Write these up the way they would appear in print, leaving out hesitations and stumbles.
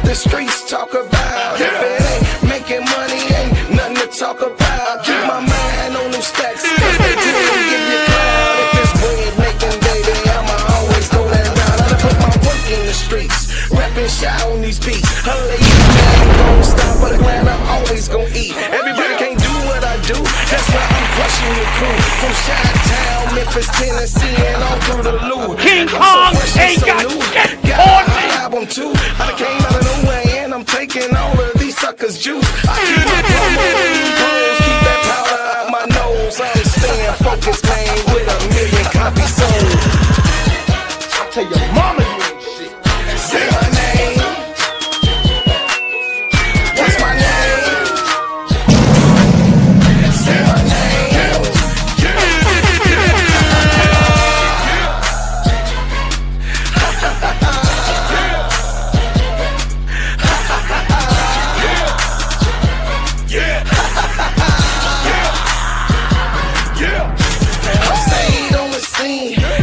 The streets talk about. If it ain't making money, ain't nothing to talk about. Keep my mind on them stacks, cause they do give you clout. If it's bread making, baby, I'ma always go that route. I done put my work in the streets, rapping shot on these beats. A lady man gon' stop, but a man I'm always gon' eat. Everybody can't do what I do, that's why I'm crushing the crew. From Chi-Town, Memphis, Tennessee, and all through the Lou. King Kong ain't got shit on me. Album too, I came out of nowhere and I'm taking all of these suckers' juice. I keep my promo clothes, keep that powder out my nose. I'm staying focused, man, with 1,000,000 copies sold. I tell your mama you ain't shit. Say my name. What's my name? Say my name.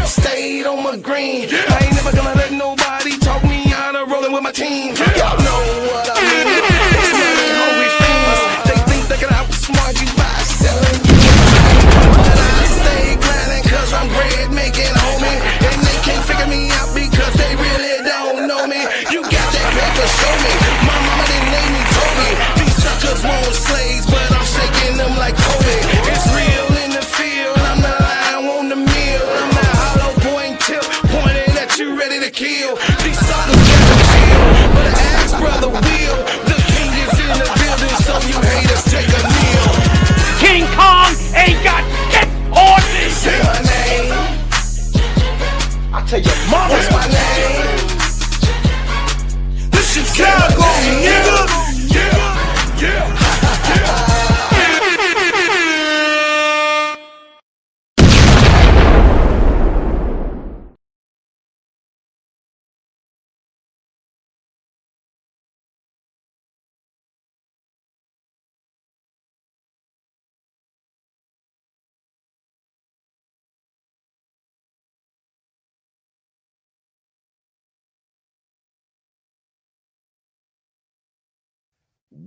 Stayed on my green. I ain't never gonna let nobody talk me out of rolling with my team. Y'all know what I mean. It's money hungry fiends. They think they can outsmart you by selling you. But I stay grinding cause I'm bread making, homie. And they can't figure me out because they really don't know me. You got that paper, show me. My mama didn't name me, told me. These suckers want slaves, but I'm shaking them like Kobe. It's real in the field. I'm the lion on the meal. I'm the hollow point tip, pointing at you, ready to kill. These suckers gotta chill, but ask brother Will. The king is in the building, so you haters take a kneel. King Kong ain't got shit on me. Say my name. I tell your mama. What's my name? This Chicago, nigga. Yeah.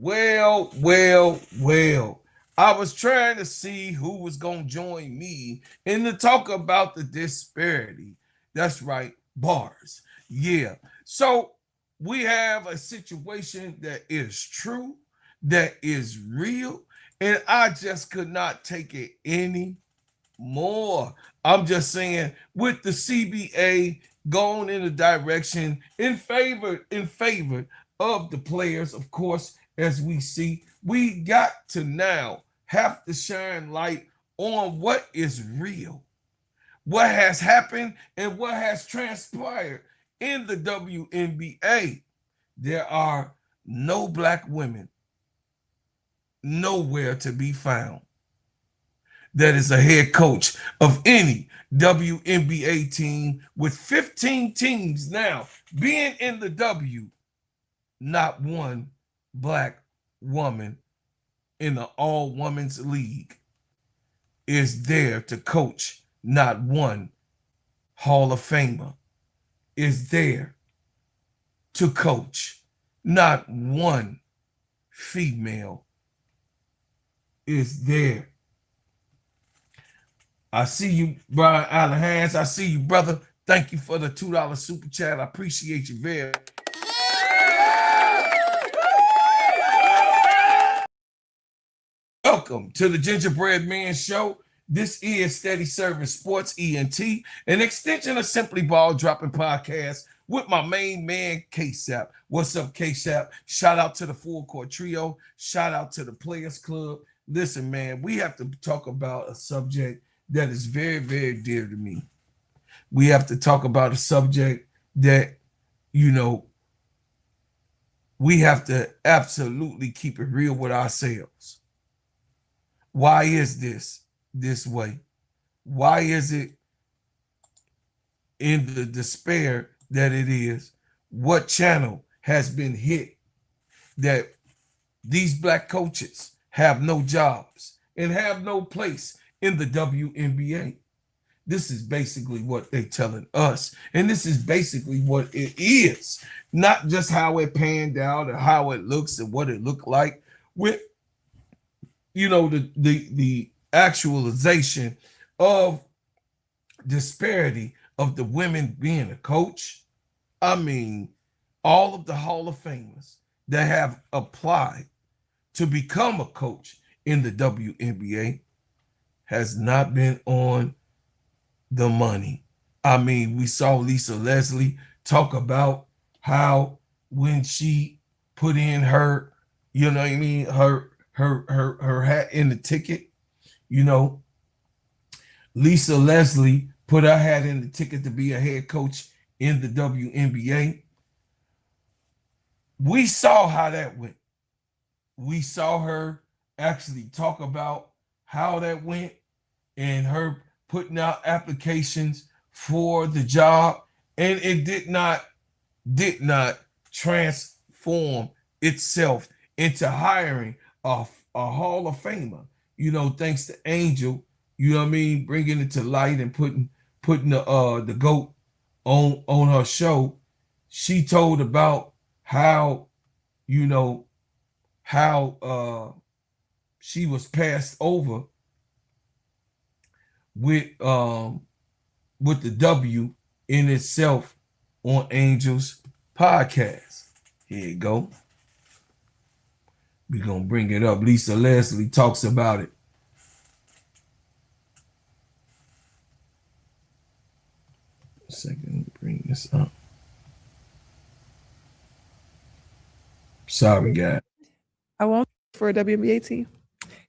Well. I was trying to see who was going to join me in to talk about the disparity. That's right, bars. Yeah. So we have a situation that is true, that is real, and I just could not take it any more. I'm just saying, with the CBA going in a direction in favor of the players, of course, as we see, we got to now have to shine light on what is real, what has happened, and what has transpired in the WNBA. There are no black women nowhere to be found that is a head coach of any WNBA team, with 15 teams now being in the W. Not one black woman in the all-women's league is there to coach. Not one Hall of Famer is there to coach. Not one female is there. I see you, Brian Allenhans. I see you, brother. Thank you for the $2 super chat. I appreciate you very much. Welcome to the Gingerbread Man Show. This is Steady Serving Sports ENT, an extension of Simply Ball Dropping Podcast with my main man, K-Sap. What's up, K-Sap? Shout out to the Full Court Trio. Shout out to the Players Club. Listen, man, we have to talk about a subject that is very, very dear to me. We have to talk about a subject that, we have to absolutely keep it real with ourselves. Why is this way? Why is it in the despair that it is? what channel has been hit that these black coaches have no jobs and have no place in the WNBA. This is basically what they're telling us. And this is basically what it is. Not just how it panned out or how it looks and what it looked like with, you know, the actualization of disparity of the women being a coach. I mean, all of the Hall of Famers that have applied to become a coach in the WNBA has not been on the money. I mean, we saw Lisa Leslie talk about how when she put in her, you know what I mean, her hat in the ticket, you know, Lisa Leslie put her hat in the ticket to be a head coach in the WNBA. We saw how that went. We saw her actually talk about how that went and her putting out applications for the job, and it did not transform itself into hiring a Hall of Famer. You know, thanks to Angel, you know what I mean, bringing it to light and putting the GOAT on her show. She told about how, you know, how she was passed over with the W in itself on Angel's podcast. Here you go. We're gonna bring it up. Lisa Leslie talks about it. A second, bring this up. Sorry, guys. I won't for a WNBA team.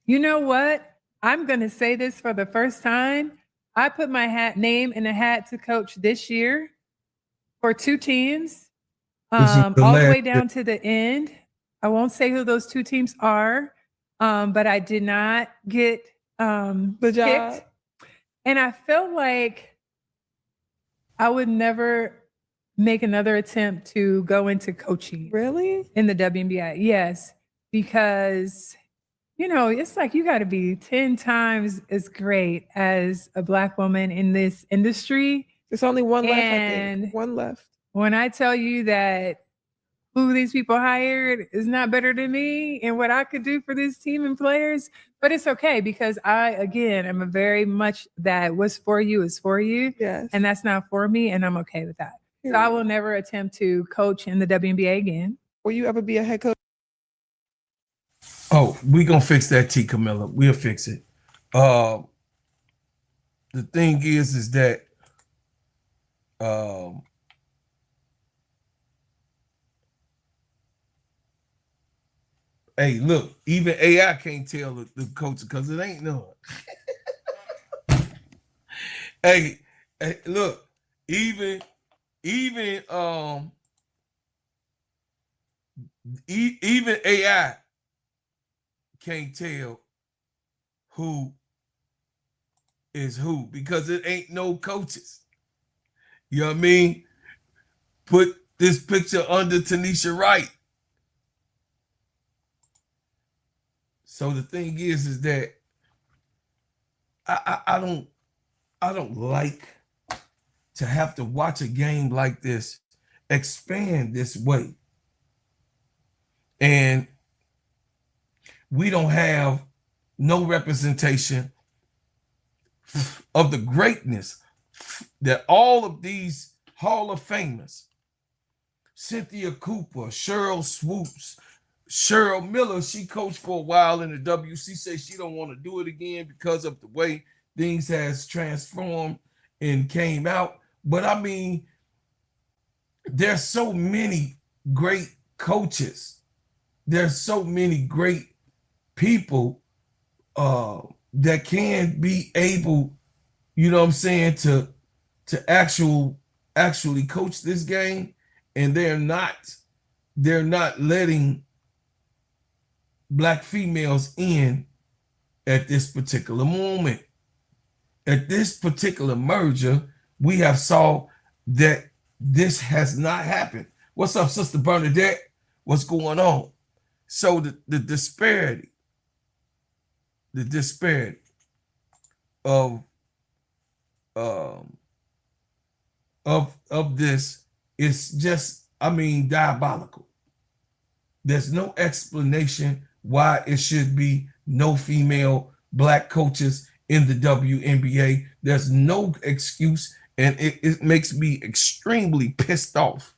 You know what? I'm going to say this for the first time. I put my name in a hat to coach this year for 2 teams, all the way down to the end. I won't say who those 2 teams are, but I did not get the job. Picked. And I felt like I would never make another attempt to go into coaching. Really? In the WNBA. Yes. Because, you know, it's like you got to be 10 times as great as a Black woman in this industry. There's only one left, I think. One left. When I tell you that who these people hired is not better than me and what I could do for this team and players, but it's okay because I, again, am a very much that what's for you is for you. Yes. And that's not for me, and I'm okay with that. So I will never attempt to coach in the WNBA again. Will you ever be a head coach? Oh, we gonna fix that, T. Camilla. We'll fix it. The thing is that hey, look, even AI can't tell the coach because it ain't none. hey, look, even AI can't tell who is who because it ain't no coaches. You know what I mean? Put this picture under Tanisha Wright. So the thing is that I don't like to have to watch a game like this expand this way. And we don't have no representation of the greatness that all of these Hall of Famers, Cynthia Cooper, Cheryl Swoops, Cheryl Miller, she coached for a while in the W. She says she don't want to do it again because of the way things has transformed and came out. But I mean, there's so many great coaches. There's so many great people that can be able, you know what I'm saying, to actually coach this game, and they're not letting Black females in at this particular moment. At this particular merger, we have saw that this has not happened What's up, Sister Bernadette? What's going on? So the disparity of this is just, I mean, diabolical. There's no explanation why it should be no female black coaches in the WNBA. There's no excuse, and it makes me extremely pissed off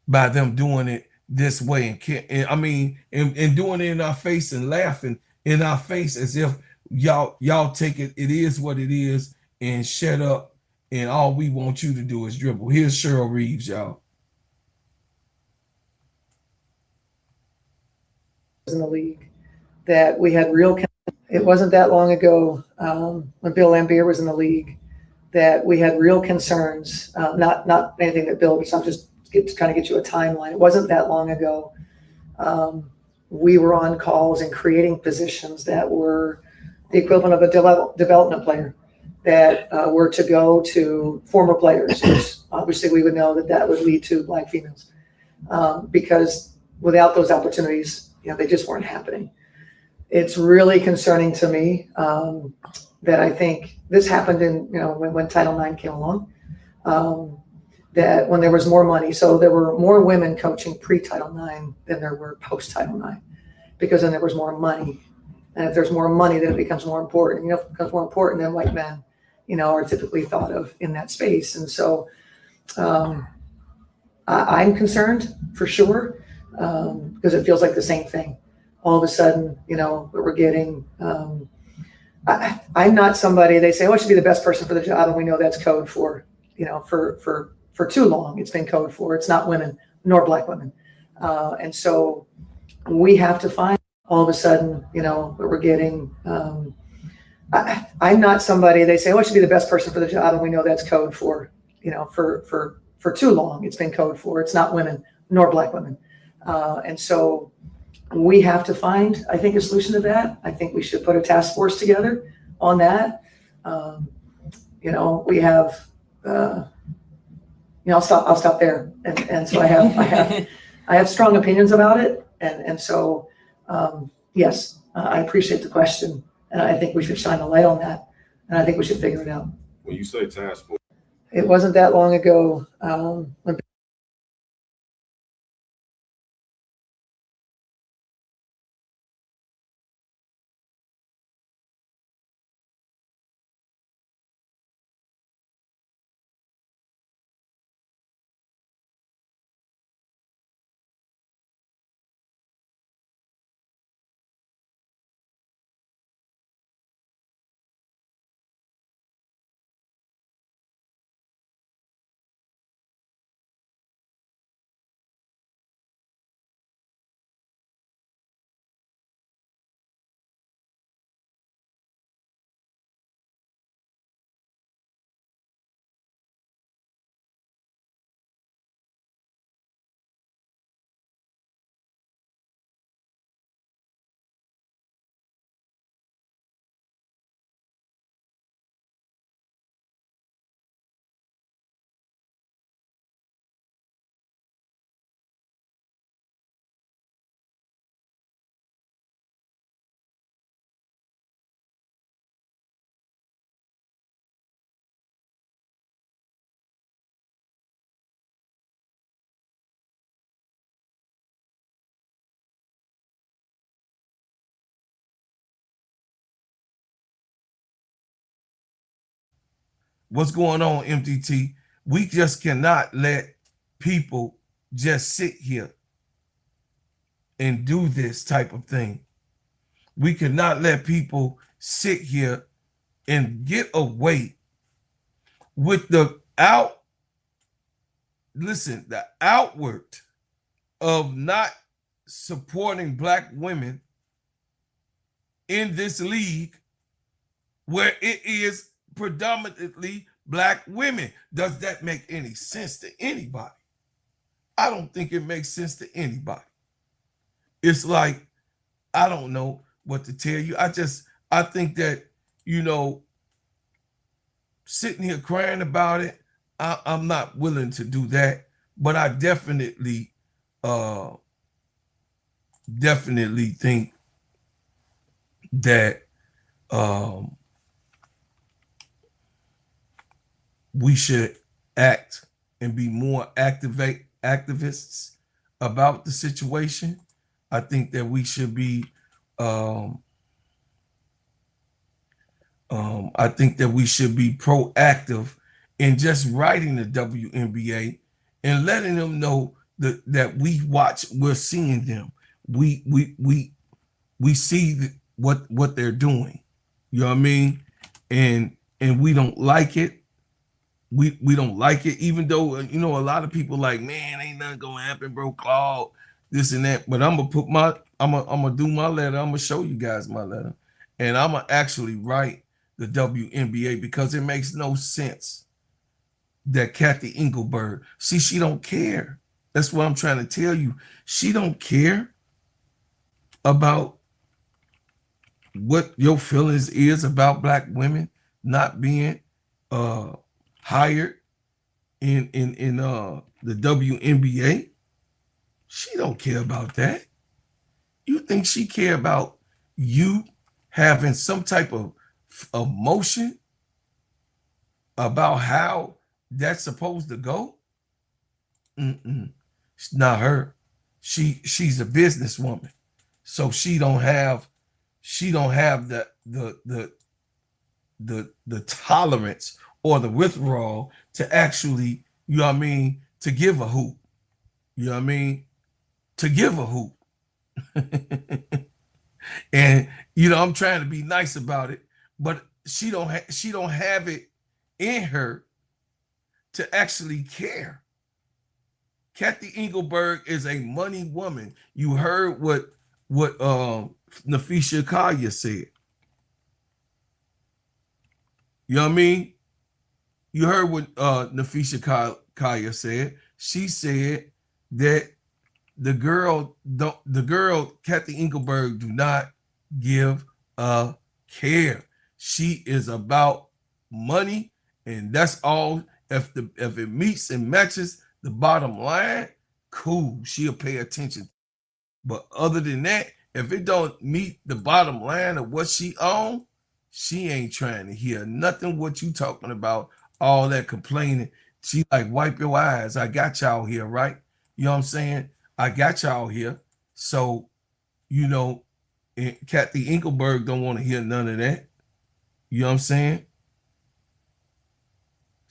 by them doing it this way, and doing it in our face and laughing in our face as if y'all take it is what it is and shut up, and all we want you to do is dribble. Here's Cheryl Reeves, y'all. In the league that we had real, it wasn't that long ago when Bill Laimbeer was in the league that we had real concerns, not anything that Bill, but I'm just trying to get you a timeline. It wasn't that long ago. We were on calls and creating positions that were the equivalent of a development player that were to go to former players, which obviously we would know that would lead to black females, because without those opportunities, they just weren't happening. It's really concerning to me that I think this happened in, when Title IX came along, that when there was more money, so there were more women coaching pre-Title IX than there were post-Title IX, because then there was more money. And if there's more money, then it becomes more important. If it becomes more important, then white men, are typically thought of in that space. And so I'm concerned for sure. Because it feels like the same thing. All of a sudden, we're getting, I'm not somebody, they say, oh, I should be the best person for the job. And we know that's code for, for too long, it's been code for, it's not women nor black women. And so we have to find, all of a sudden, we're getting, I'm not somebody, they say, oh, I should be the best person for the job. And we know that's code for, for too long, it's been code for, it's not women nor black women. And so we have to find, I think, a solution to that. I think we should put a task force together on that. We have, I'll stop there. And so I have strong opinions about it. And so, yes, I appreciate the question. And I think we should shine a light on that. And I think we should figure it out. When you say task force, it wasn't that long ago when What's going on, MTT? We just cannot let people just sit here and do this type of thing. We cannot let people sit here and get away with the outward of not supporting black women in this league where it is predominantly black women. Does that make any sense to anybody? I don't think it makes sense to anybody. It's like, I don't know what to tell you. I think that, sitting here crying about it, I'm not willing to do that. but I definitely think that we should act and be more activists about the situation. I think that we should be proactive in just writing the WNBA and letting them know that we're seeing them. We see what they're doing. You know what I mean? And we don't like it. We don't like it, even though a lot of people like, man, ain't nothing gonna happen, bro. Claude, this and that. But I'm gonna do my letter. I'm gonna show you guys my letter, and I'm gonna actually write the WNBA because it makes no sense that Kathy Engelberg, she don't care. That's what I'm trying to tell you. She don't care about what your feelings is about Black women not being hired in the WNBA. She don't care about that. You think she care about you having some type of emotion about how that's supposed to go? It's not her. She's a businesswoman, so she don't have the tolerance or the withdrawal to actually, you know what I mean, to give a hoop. You know what I mean? To give a hoop. And I'm trying to be nice about it, but she don't have it in her to actually care. Kathy Engelberg is a money woman. You heard what Nafisha Kaya said. You know what I mean? You heard what Nafisha Kaya said. She said that the girl Kathy Engelberg do not give a care. She is about money, and that's all. If it meets and matches the bottom line, cool. She'll pay attention. But other than that, if it don't meet the bottom line of what she owns, she ain't trying to hear nothing what you talking about. All that complaining. She like, wipe your eyes. I got y'all here, right? You know what I'm saying? I got y'all here. So, Kathy Engelberg don't want to hear none of that. You know what I'm saying?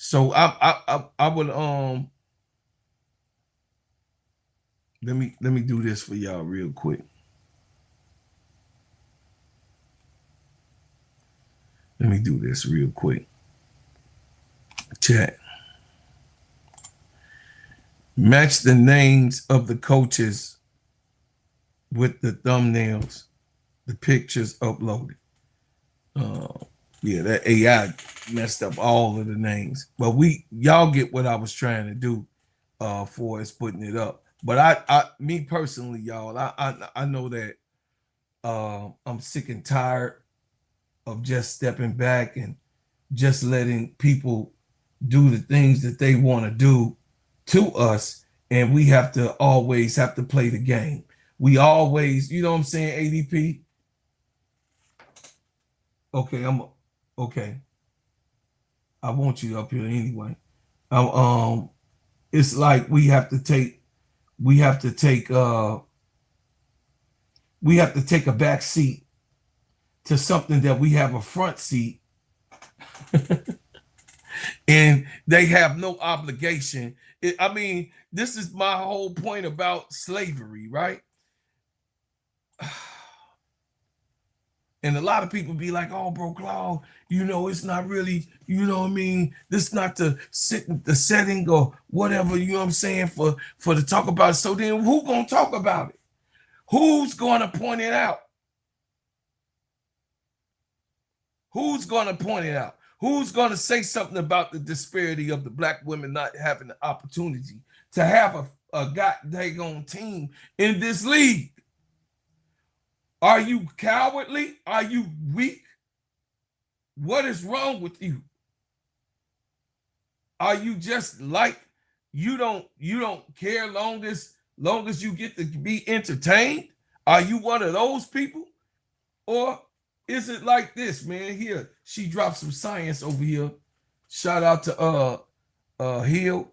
So I would let me do this for y'all real quick. Let me do this real quick. Chat. Match the names of the coaches with the thumbnails, the pictures uploaded. Yeah, that AI messed up all of the names. But y'all get what I was trying to do for us putting it up. But me personally, y'all, I know that I'm sick and tired of just stepping back and just letting people do the things that they want to do to us, and we always have to play the game. We always, you know what I'm saying, ADP? Okay, okay. I want you up here anyway. It's like we have to take a back seat to something that we have a front seat. And they have no obligation. This is my whole point about slavery, right? And a lot of people be like, oh, bro, Claude, it's not really, this is not the setting or whatever, you know what I'm saying, for to talk about it. So then who gonna talk about it? Who's gonna point it out? Who's gonna point it out? Who's gonna say something about the disparity of the Black women not having the opportunity to have a goddamn team in this league? Are you cowardly? Are you weak? What is wrong with you? Are you just like you don't care long as you get to be entertained? Are you one of those people? Or is it like this, man? Here, she dropped some science over here. Shout out to Hill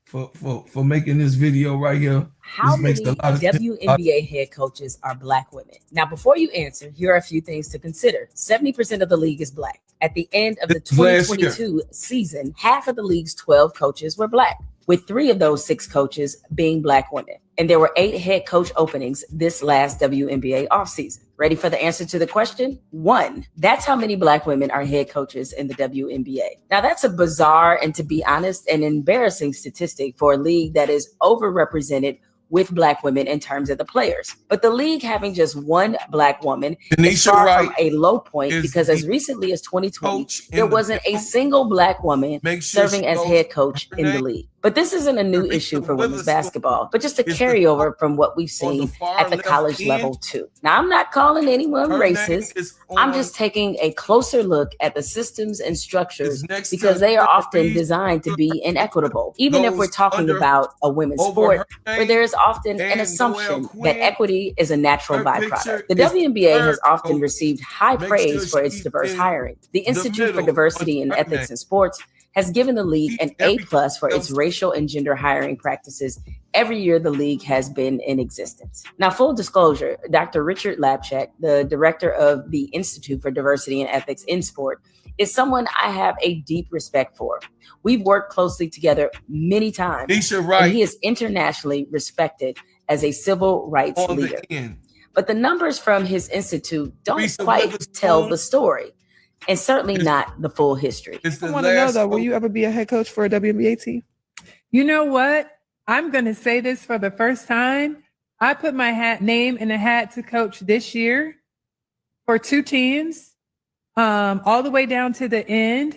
for making this video right here. How This makes many a lot of sense. WNBA head coaches are Black women? Now, before you answer, here are a few things to consider. 70% of the league is Black. At the end of the This last year. 2022 season, half of the league's 12 coaches were Black, with 3 of those 6 coaches being Black women. And there were 8 head coach openings this last WNBA offseason. Ready for the answer to the question? 1. That's how many Black women are head coaches in the WNBA. Now, that's a bizarre and, to be honest, an embarrassing statistic for a league that is overrepresented with Black women in terms of the players. But the league having just 1 Black woman is Tanisha far Wright from a low point, is because as the recently as 2020, coach in there the wasn't a field. single Black woman Make sure serving she as knows head coach her in the name. league. But this isn't a new Teresa issue for women's Witherspoon basketball, but just a is the carryover from what we've on the seen far at the left college end. level too. Now, I'm not calling anyone Her name racist. is I'm on just taking a closer look at the systems and structures, It's next because to they are Sarah often Reeves. designed to be inequitable. Even if we're Goes talking under about a women's over sport, her where name there is often an and assumption Noelle that Quinn. equity is a natural Her byproduct. picture The is WNBA has third often coach. received high Make praise sure for its she's diverse in hiring. The Institute for middle Diversity and under her Ethics name. in Sports has given the league an A+ Everything for its else- racial and gender hiring practices every year the league has been in existence. Now, full disclosure, Dr. Richard Lapchak, the director of the Institute for Diversity and Ethics in Sport, is someone I have a deep respect for. We've worked closely together many times, Tanisha and Wright he is internationally respected as a civil rights on leader. the end. But the numbers from his institute don't Teresa quite Witherspoon tell the story, and certainly is- not the full history. It's the I want to know last though, will coach. you ever be a head coach for a WNBA team? You know what? I'm going to say this for the first time. I put my name in a hat to coach this year for 2 teams, all the way down to the end.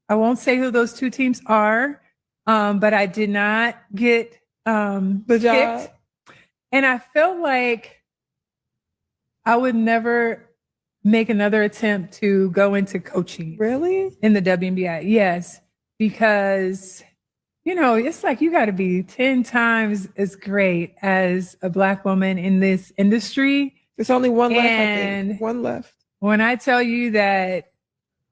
I won't say who those 2 teams are, but I did not get The job. picked. And I felt like I would never make another attempt to go into coaching Really? in the WNBA. Yes, because it's like you got to be 10 times as great as a Black woman in this industry. There's only one left, I And- think. One left. When I tell you that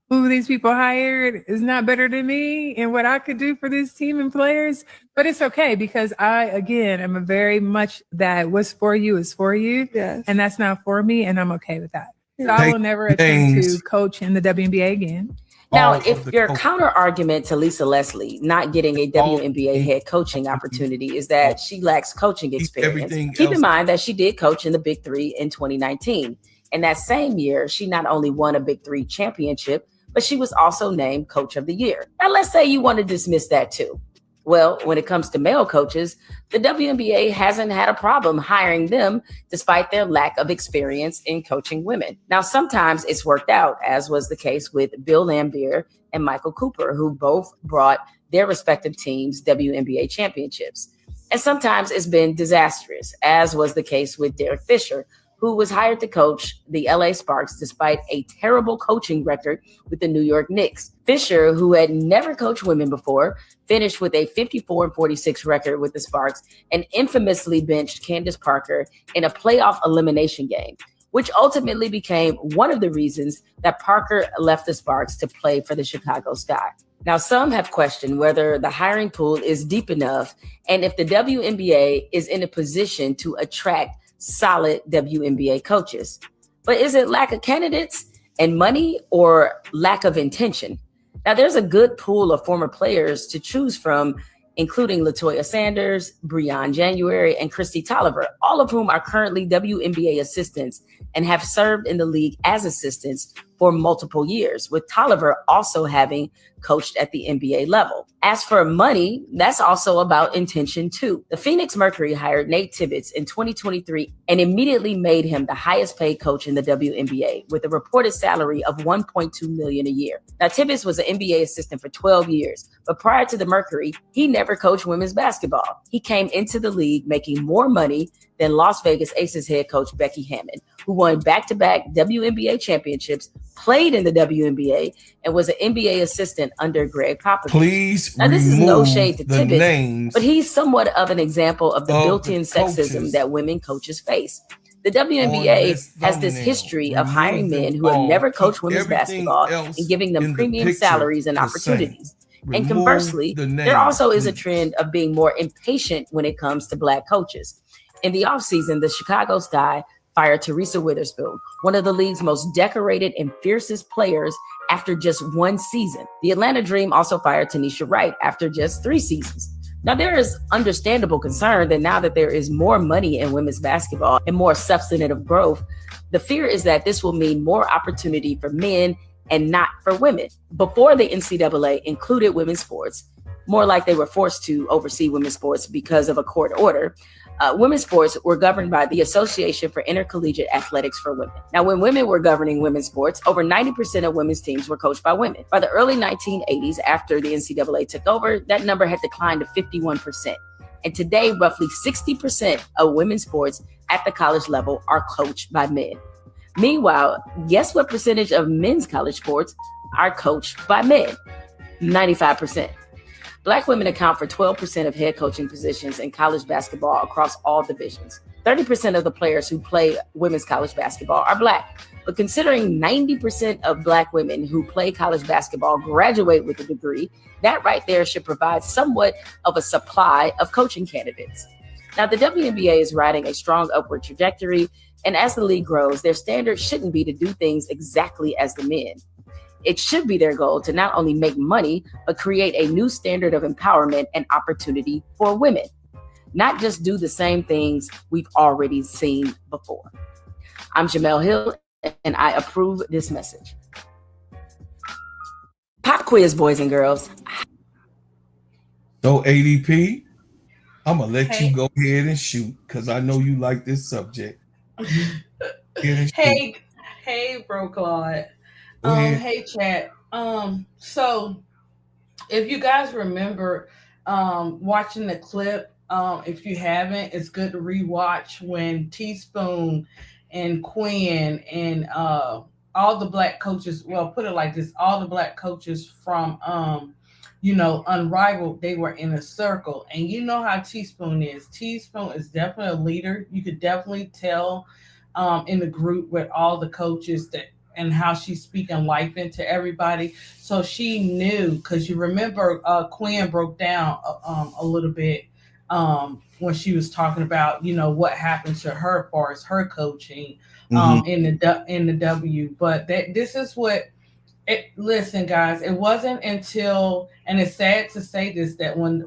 who these people hired is not better than me and what I could do for this team and players, but it's okay, because I, again, am a very much that what's for you is for you, Yes. and that's not for me, and I'm okay with that. So I Take will never attempt names. to coach in the WNBA again. Now, all of if the your coaches. counter argument to Lisa Leslie not getting a All WNBA head coaching opportunity is that she lacks coaching experience, everything keep else. in mind that she did coach in the Big Three in 2019. And that same year, she not only won a Big Three championship, but she was also named Coach of the Year. Now, let's say you want to dismiss that too. Well, when it comes to male coaches, the WNBA hasn't had a problem hiring them despite their lack of experience in coaching women. Now, sometimes it's worked out, as was the case with Bill Laimbeer and Michael Cooper, who both brought their respective teams WNBA championships. And sometimes it's been disastrous, as was the case with Derek Fisher, who was hired to coach the LA Sparks despite a terrible coaching record with the New York Knicks. Fisher, who had never coached women before, finished with a 54-46 record with the Sparks and infamously benched Candace Parker in a playoff elimination game, which ultimately became one of the reasons that Parker left the Sparks to play for the Chicago Sky. Now, some have questioned whether the hiring pool is deep enough and if the WNBA is in a position to attract solid WNBA coaches. But is it lack of candidates and money or lack of intention? Now, there's a good pool of former players to choose from, including LaToya Sanders, Breon January, and Christy Tolliver, all of whom are currently WNBA assistants and have served in the league as assistants for multiple years, with Tolliver also having coached at the NBA level. As for money, that's also about intention too. The Phoenix Mercury hired Nate Tibbetts in 2023 and immediately made him the highest paid coach in the WNBA with a reported salary of $1.2 million a year. Now, Tibbetts was an NBA assistant for 12 years, but prior to the Mercury, he never coached women's basketball. He came into the league making more money than Las Vegas Aces head coach Becky Hammon, who won back-to-back WNBA championships, played in the WNBA, and was an NBA assistant under Greg Popovich. Please now, this is no remove shade to the Tibbetts, names but he's somewhat of an example of the of built-in the sexism coaches that women coaches face. The on WNBA this has this thumbnail. history of Remove hiring them men who have all. never Keep coached women's everything basketball else and giving in them the premium picture salaries and the same. opportunities. And Remove conversely, the there names, also is a please. trend of being more impatient when it comes to Black coaches. In the offseason, the Chicago Sky fired Teresa Witherspoon, one of the league's most decorated and fiercest players, after just one season. The Atlanta Dream also fired Tanisha Wright after just 3 seasons. Now, there is understandable concern that now that there is more money in women's basketball and more substantive growth, the fear is that this will mean more opportunity for men and not for women. Before the NCAA included women's sports, more like they were forced to oversee women's sports because of a court order, women's sports were governed by the Association for Intercollegiate Athletics for Women. Now, when women were governing women's sports, over 90% of women's teams were coached by women. By the early 1980s, after the NCAA took over, that number had declined to 51%. And today, roughly 60% of women's sports at the college level are coached by men. Meanwhile, guess what percentage of men's college sports are coached by men? 95%. Black women account for 12% of head coaching positions in college basketball across all divisions. 30% of the players who play women's college basketball are Black. But considering 90% of Black women who play college basketball graduate with a degree, that right there should provide somewhat of a supply of coaching candidates. Now, the WNBA is riding a strong upward trajectory, and as the league grows, their standard shouldn't be to do things exactly as the men. It should be their goal to not only make money, but create a new standard of empowerment and opportunity for women, not just do the same things we've already seen before. I'm Jamel Hill, and I approve this message. Pop quiz, boys and girls. So ADP, I'm gonna let you go ahead and shoot because I know you like this subject. Hey, Bro Claude. Hey, chat. So if you guys remember watching the clip, if you haven't, it's good to rewatch when Teaspoon and Quinn and all the Black coaches, well, put it like this, all the Black coaches from Unrivaled, they were in a circle. And you know how Teaspoon is. Teaspoon is definitely a leader. You could definitely tell in the group with all the coaches and how she's speaking life into everybody. So she knew, because you remember Quinn broke down a little bit when she was talking about, what happened to her as far as her coaching in the W. But this is what, listen, guys, it wasn't until, and it's sad to say this, that when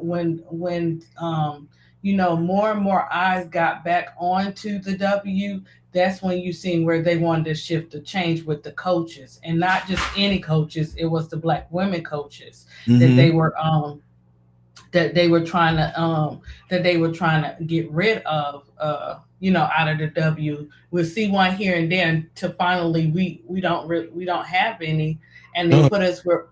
more and more eyes got back onto the W, that's when you seen where they wanted to shift the change with the coaches, and not just any coaches. It was the Black women coaches that they were trying to get rid of, out of the W. We'll see one here and there to finally we don't have any, and they put us where,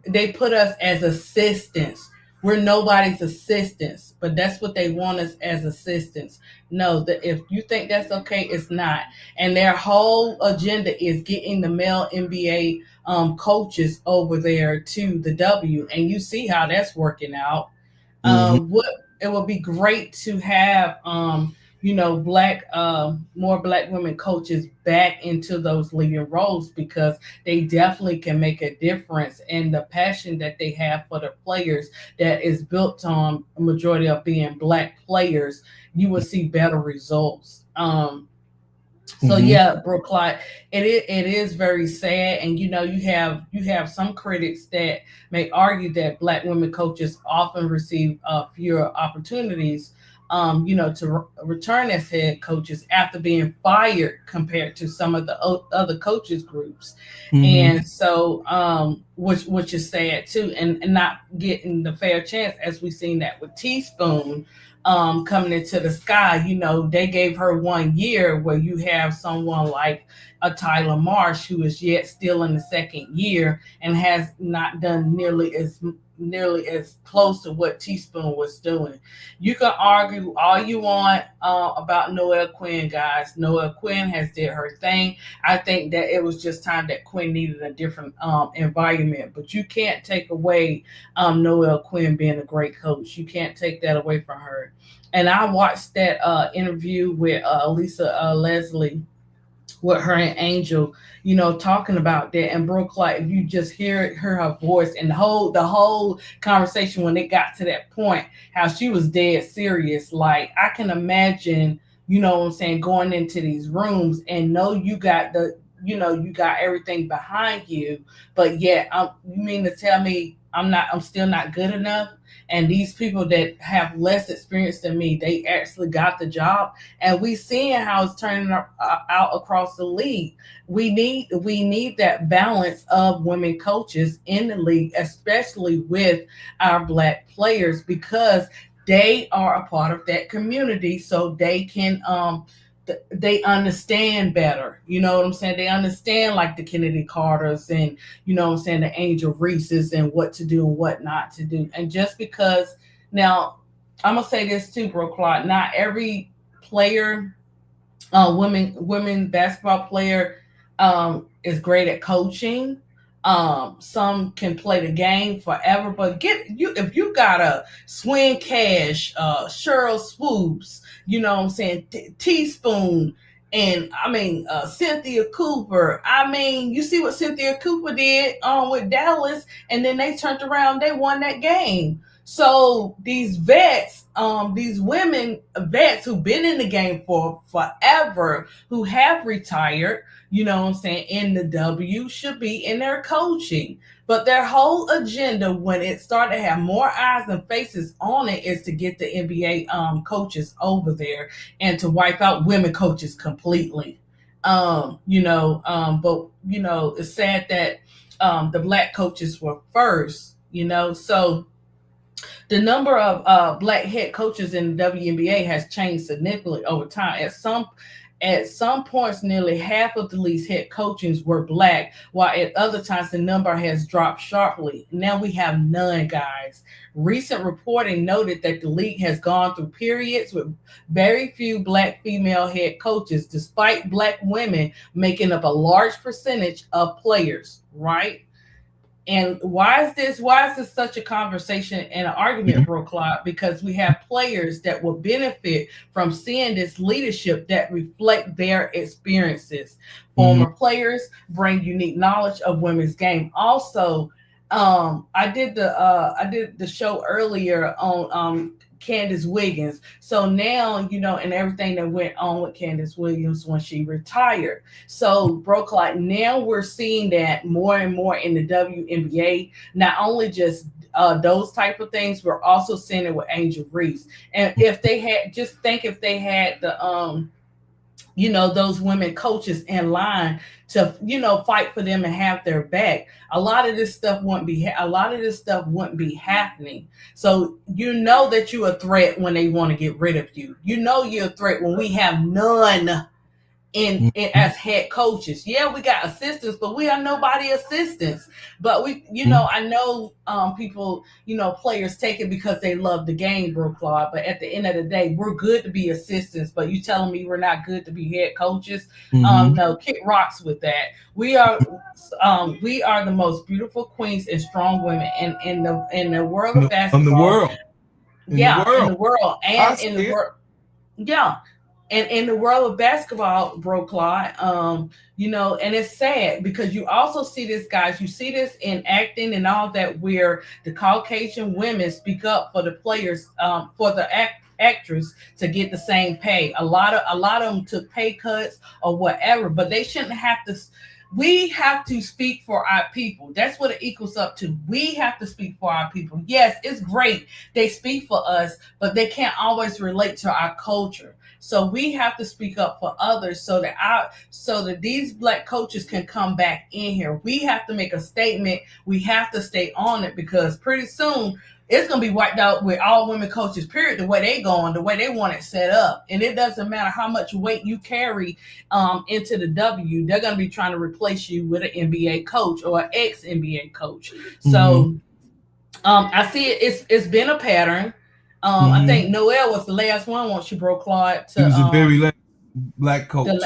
they put us as assistants. We're nobody's assistants, but that's what they want us as assistants. No, that if you think that's okay, it's not. And their whole agenda is getting the male NBA coaches over there to the W, and you see how that's working out. It would be great to have more Black women coaches back into those leading roles, because they definitely can make a difference. And the passion that they have for the players, that is built on a majority of being Black players, you will see better results. So yeah, Bro Clyde, it is very sad. And you have some critics that may argue that Black women coaches often receive fewer opportunities to return as head coaches after being fired compared to some of the other coaches groups. And so, which is sad too, and not getting the fair chance, as we've seen that with Teaspoon coming into the Sky. They gave her 1 year, where you have someone like a Tyler Marsh, who is yet still in the second year and has not done nearly as nearly as close to what Teaspoon was doing. You can argue all you want about Noelle Quinn, guys. Noelle Quinn has did her thing. I think that it was just time that Quinn needed a different environment. But you can't take away Noelle Quinn being a great coach. You can't take that away from her. And I watched that interview with Lisa Leslie, with her and Angel, you know, talking about that. And Brooke, like, if you just hear her voice and the whole conversation when it got to that point, how she was dead serious. Like, I can imagine, you know what I'm saying, going into these rooms and know you got you got everything behind you, but yet you mean to tell me I'm still not good enough? And these people that have less experience than me, they actually got the job. And we seeing how it's turning out across the league. We need that balance of women coaches in the league, especially with our Black players, because they are a part of that community, so they can they understand better. You know what I'm saying? They understand, like, the Kennedy Carters and, you know what I'm saying, the Angel Reeses and what to do and what not to do. And just because, now, I'm going to say this too, Bro Clark, not every player, women basketball player is great at coaching. Some can play the game forever, but if you got a Swing Cash, Cheryl Swoops, you know what I'm saying, Teaspoon, and I mean Cynthia Cooper. I mean, you see what Cynthia Cooper did with Dallas, and then they turned around, they won that game. So these vets, these women vets who've been in the game for forever, who have retired, you know what I'm saying, in the W, should be in their coaching. But their whole agenda, when it started to have more eyes and faces on it, is to get the NBA coaches over there and to wipe out women coaches completely. But you know, it's sad that the Black coaches were first, you know. So the number of Black head coaches in the WNBA has changed significantly over time. At some points, nearly half of the league's head coaches were Black, while at other times the number has dropped sharply. Now we have none, guys. Recent reporting noted that the league has gone through periods with very few Black female head coaches, despite Black women making up a large percentage of players, right? And why is this such a conversation and an argument, Bro Clyde? Because we have players that will benefit from seeing this leadership that reflect their experiences. Former players bring unique knowledge of women's game. Also, I did the show earlier on Candace Wiggins. So now, you know, and everything that went on with Candace Williams when she retired. So, Broke, like, now we're seeing that more and more in the WNBA. Not only just those type of things, we're also seeing it with Angel Reeves. And if they had the those women coaches in line to, fight for them and have their back, a lot of this stuff wouldn't be happening. So that you're a threat when they want to get rid of you. You're a threat when we have none in as head coaches. Yeah, we got assistants, but we are nobody assistants. But we, I know people, players take it because they love the game, Bro Claude. But at the end of the day, we're good to be assistants. But you telling me we're not good to be head coaches? No, kick rocks with that. We are the most beautiful queens and strong women in the world of basketball. In the world. And in the world of basketball, Bro Claude, and it's sad because you also see this, guys. You see this in acting and all that, where the Caucasian women speak up for the players, for the actress to get the same pay. A lot of them took pay cuts or whatever, but they shouldn't have to. We have to speak for our people. That's what it equals up to. We have to speak for our people. Yes, it's great they speak for us, but they can't always relate to our culture. So we have to speak up for others so that these Black coaches can come back in here. We have to make a statement. We have to stay on it, because pretty soon it's going to be wiped out with all women coaches, period, the way they going, the way they want it set up. And it doesn't matter how much weight you carry into the W, they're going to be trying to replace you with an NBA coach or an ex-NBA coach. So I see it's been a pattern. I think Noelle was the last one once she broke Claude He was a to very last black the coach,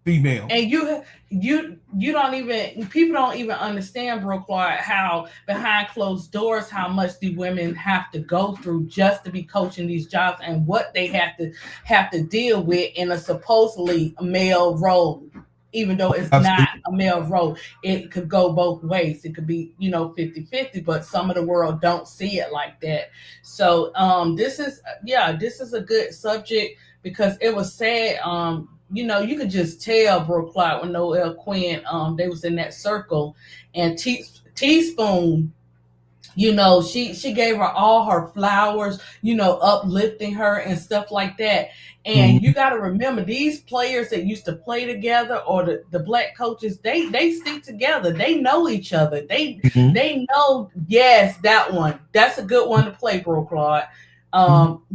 female. and you don't even people don't even understand, Brooke Clark, how behind closed doors how much the women have to go through just to be coaching these jobs and what they have to deal with in a supposedly male role. Even though it's Absolutely. not a male role, it could go both ways. It could be, 50-50, but some of the world don't see it like that. So this is a good subject because it was sad. You could just tell Brooke Clark when Noelle Quinn, they was in that circle, and Teaspoon, she gave her all her flowers, uplifting her and stuff like that. And you got to remember, these players that used to play together, or the black coaches, they stick together. They know each other. They know. Yes, that's a good one to play, Brooke Clark.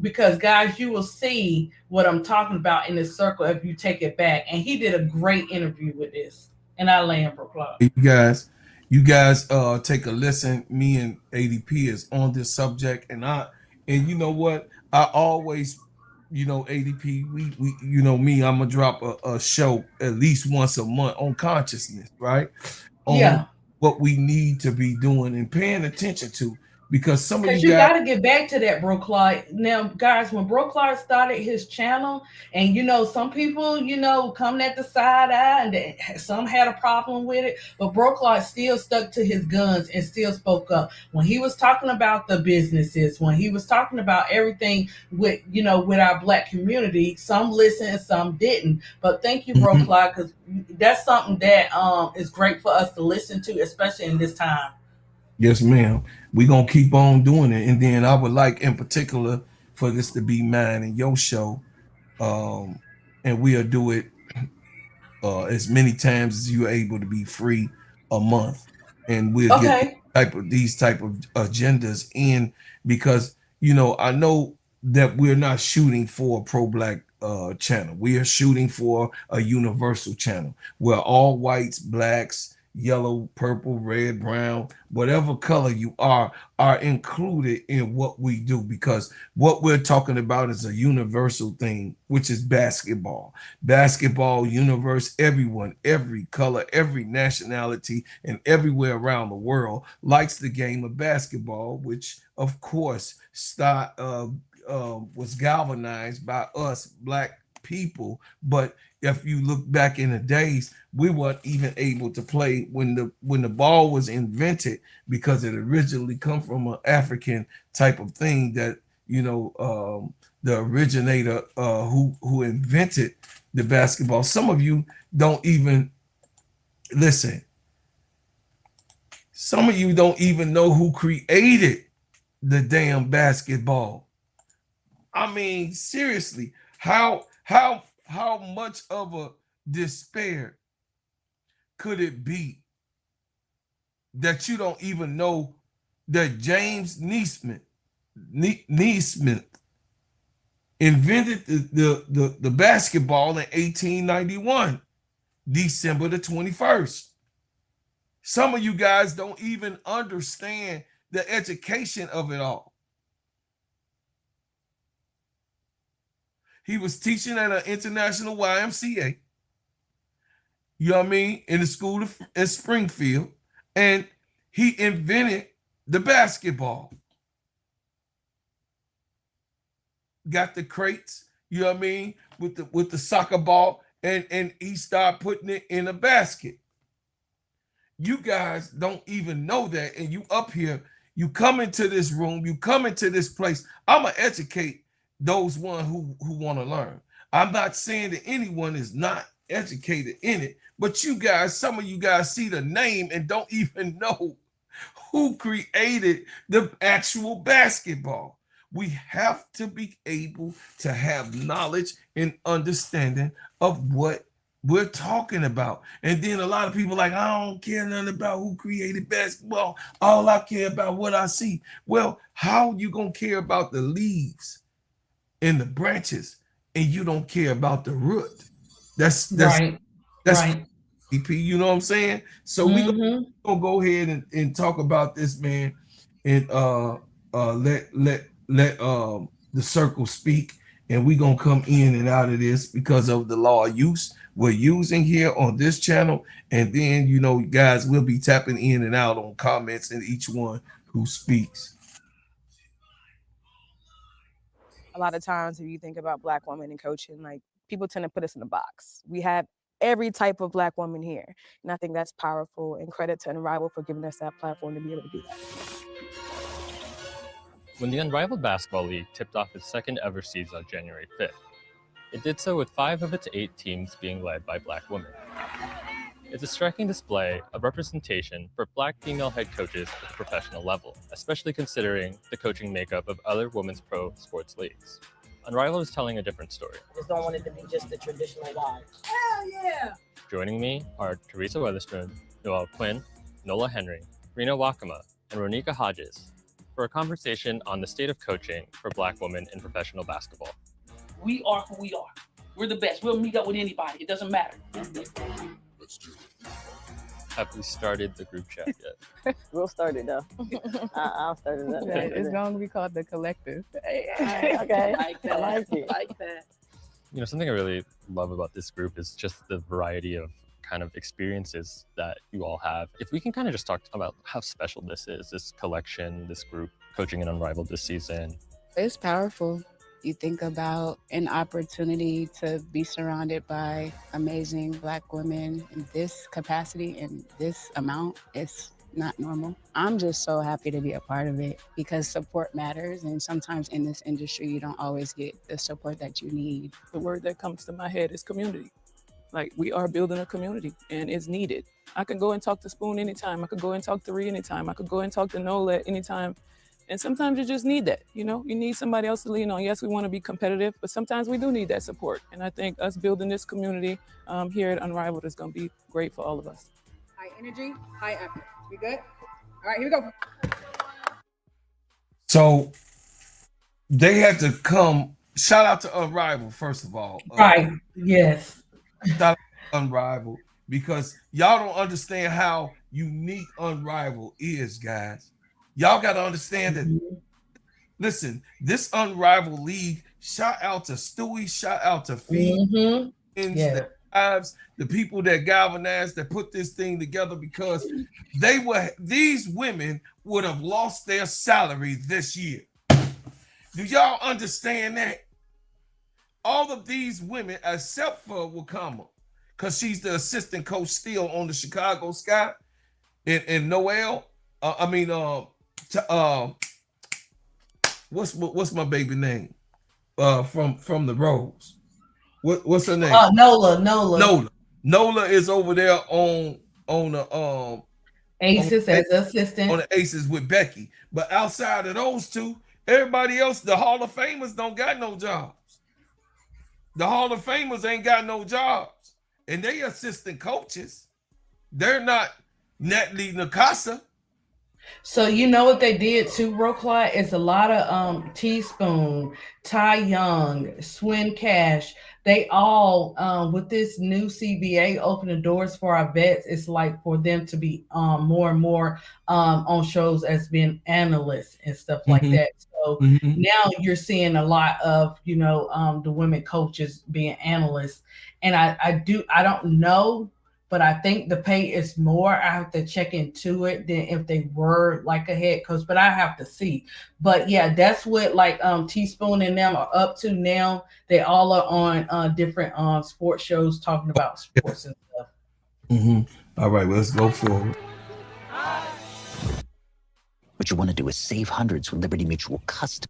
Because guys, you will see what I'm talking about in this circle if you take it back. And he did a great interview with this. And I land Brooke Clark. You guys take a listen. Me and ADP is on this subject, and you know what? I always, ADP, we me, I'm gonna drop a show at least once a month on consciousness, right? On what we need to be doing and paying attention to. Because some of you got to get back to that, Brooke Clark. Now, guys, when Brooke Clark started his channel, and some people, coming at the side eye, and some had a problem with it, but Brooke Clark still stuck to his guns and still spoke up when he was talking about the businesses, when he was talking about everything with with our black community. Some listened, some didn't. But thank you, Brooke Clark, because that's something that is great for us to listen to, especially in this time. Yes, ma'am. We're going to keep on doing it. And then I would like in particular for this to be mine and your show. And we'll do it as many times as you're able to be free a month. And we'll get these type of agendas in because, I know that we're not shooting for a pro-black channel. We are shooting for a universal channel where all whites, blacks, yellow, purple, red, brown, whatever color you are included in what we do, because what we're talking about is a universal thing, which is basketball. Basketball universe, everyone, every color, every nationality, and everywhere around the world likes the game of basketball, which of course was galvanized by us black people. But if you look back in the days, we weren't even able to play when the ball was invented, because it originally come from an African type of thing that the originator who invented the basketball. Some of you don't even listen. Some of you don't even know who created the damn basketball. I mean, seriously, how much of a despair could it be that you don't even know that James Naismith invented the basketball in 1891, December the 21st. Some of you guys don't even understand the education of it all. He was teaching at an international YMCA, you know what I mean, in the school in Springfield, and he invented the basketball. Got the crates, you know what I mean, with the soccer ball, and he started putting it in a basket. You guys don't even know that, and you up here, you come into this room, you come into this place. I'm gonna educate those one who want to learn. I'm not saying that anyone is not educated in it, but some of you guys see the name and don't even know who created the actual basketball. We have to be able to have knowledge and understanding of what we're talking about. And then a lot of people like, I don't care nothing about who created basketball. All I care about what I see. Well, how you gonna care about the leaves and the branches and you don't care about the root? That's right. EP, you know what I'm saying? So we gonna go ahead and talk about this, man. and let the circle speak, and we gonna come in and out of this because of the law of use we're using here on this channel. And then, you know, guys, we'll be tapping in and out on comments and each one who speaks. A lot of times, if you think about Black women in coaching, like, people tend to put us in a box. We have every type of Black woman here, and I think that's powerful. And credit to Unrivaled for giving us that platform to be able to do that. When the Unrivaled Basketball League tipped off its second ever season on January 5th, it did so with 5 of its 8 teams being led by Black women. It's a striking display of representation for Black female head coaches at the professional level, especially considering the coaching makeup of other women's pro sports leagues. Unrivaled is telling a different story. I just don't want it to be just the traditional wives. Hell yeah! Joining me are Teresa Weatherspoon, Noelle Quinn, Nola Henry, Rena Wakama, and Ronika Hodges for a conversation on the state of coaching for Black women in professional basketball. We are who we are. We're the best. We'll meet up with anybody. It doesn't matter. Have we started the group chat yet? We'll start it though. I'll start it up. It's going to be called the collective. Okay. Like that. I like it. Like that. You know, something I really love about this group is just the variety of kind of experiences that you all have. If we can kind of just talk about how special this is, this collection, this group, coaching and Unrivaled this season. It's powerful. You think about an opportunity to be surrounded by amazing Black women in this capacity and this amount. It's not normal. I'm just so happy to be a part of it because support matters. And sometimes in this industry, you don't always get the support that you need. The word that comes to my head is community. Like, we are building a community and it's needed. I can go and talk to Spoon anytime. I could go and talk to Ree anytime. I could go and talk to Nola anytime. And sometimes you just need that, you know? You need somebody else to lean on. Yes, we want to be competitive, but sometimes we do need that support. And I think us building this community here at Unrivaled is going to be great for all of us. High energy, high effort. We good? All right, here we go. So they had to come. Shout out to Unrivaled, first of all. Right. Yes. Shout out to Unrivaled, because y'all don't understand how unique Unrivaled is, guys. Y'all got to understand that. Listen, this Unrivaled League, shout out to Stewie, shout out to Fee, the people that galvanized, that put this thing together, because these women would have lost their salary this year. Do y'all understand that? All of these women, except for Wakama, because she's the assistant coach still on the Chicago Sky, and Noelle, what's my baby name? From the Rose. What's her name? Nola. Nola is over there on the Aces as assistant. On the Aces with Becky. But outside of those two, everybody else, the Hall of Famers don't got no jobs. The Hall of Famers ain't got no jobs. And they assistant coaches. They're not Natalie Nakasa. So you know what they did too, Roclot, is a lot of Teaspoon, Ty Young, Swin Cash. They all with this new CBA opening doors for our vets. It's like for them to be more and more on shows as being analysts and stuff like that. So now you're seeing a lot of, you know, the women coaches being analysts. And I don't know, but I think the pay is more. I have to check into it than if they were like a head coach, but I have to see. But yeah, that's what like Teaspoon and them are up to now. They all are on different sports shows talking about sports and stuff. All right, well, let's go forward. What you want to do is save hundreds with Liberty Mutual Custom.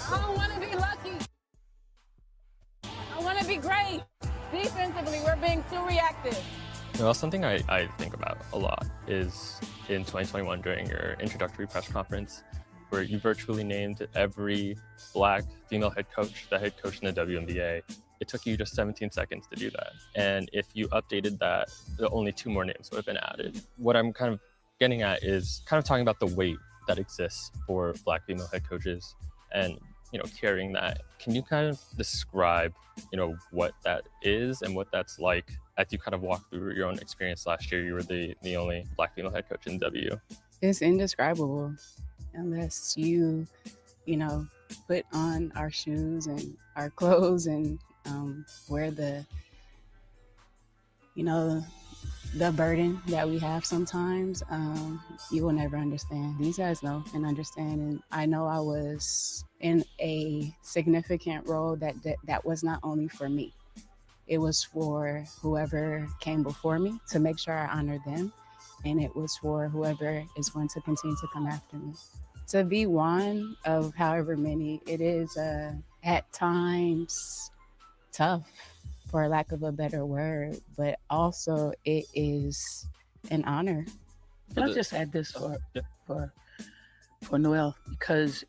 I don't want to be lucky. I want to be great. Defensively, we're being too reactive. Well, something I think about a lot is in 2021 during your introductory press conference, where you virtually named every Black female head coach, the head coach in the WNBA. It took you just 17 seconds to do that. And if you updated that, only 2 more names would have been added. What I'm kind of getting at is kind of talking about the weight that exists for Black female head coaches and carrying that. Can you kind of describe, what that is and what that's like as you kind of walk through your own experience last year? You were the only Black female head coach in W. It's indescribable unless you put on our shoes and our clothes and wear the burden that we have sometimes. You will never understand. These guys know and understand. And I know I was in a significant role that was not only for me. It was for whoever came before me to make sure I honored them. And it was for whoever is going to continue to come after me. To be one of however many, it is at times tough, for lack of a better word, but also it is an honor. Can I just add this for Noelle, because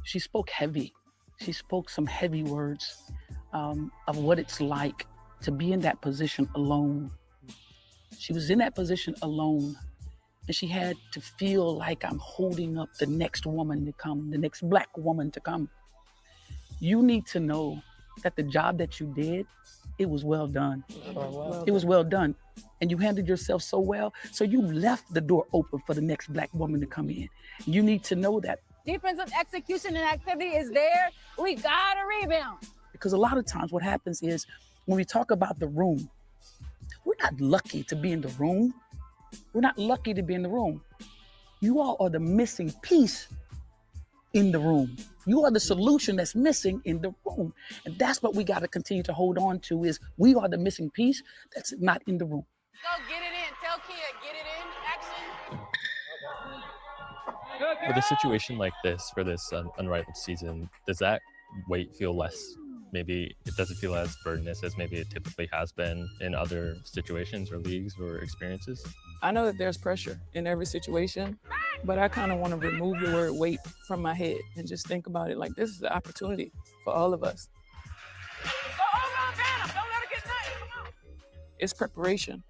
she spoke heavy. She spoke some heavy words of what it's like to be in that position alone. She was in that position alone, and she had to feel like I'm holding up the next woman to come, the next Black woman to come. You need to know that the job that you did, it was well done. It was well done. And you handled yourself so well, so you left the door open for the next Black woman to come in. You need to know that. Defensive execution and activity is there. We gotta rebound. Because a lot of times what happens is when we talk about the room, we're not lucky to be in the room. We're not lucky to be in the room. You all are the missing piece in the room. You are the solution that's missing in the room. And that's what we got to continue to hold on to, is we are the missing piece that's not in the room. Go get it in. Tell Kia, get it in. Action. With a situation like this, for this unrivaled season, does that weight feel less? Maybe it doesn't feel as burdenous as maybe it typically has been in other situations or leagues or experiences? I know that there's pressure in every situation, but I kind of want to remove the word weight from my head and just think about it like this is an opportunity for all of us. It's preparation.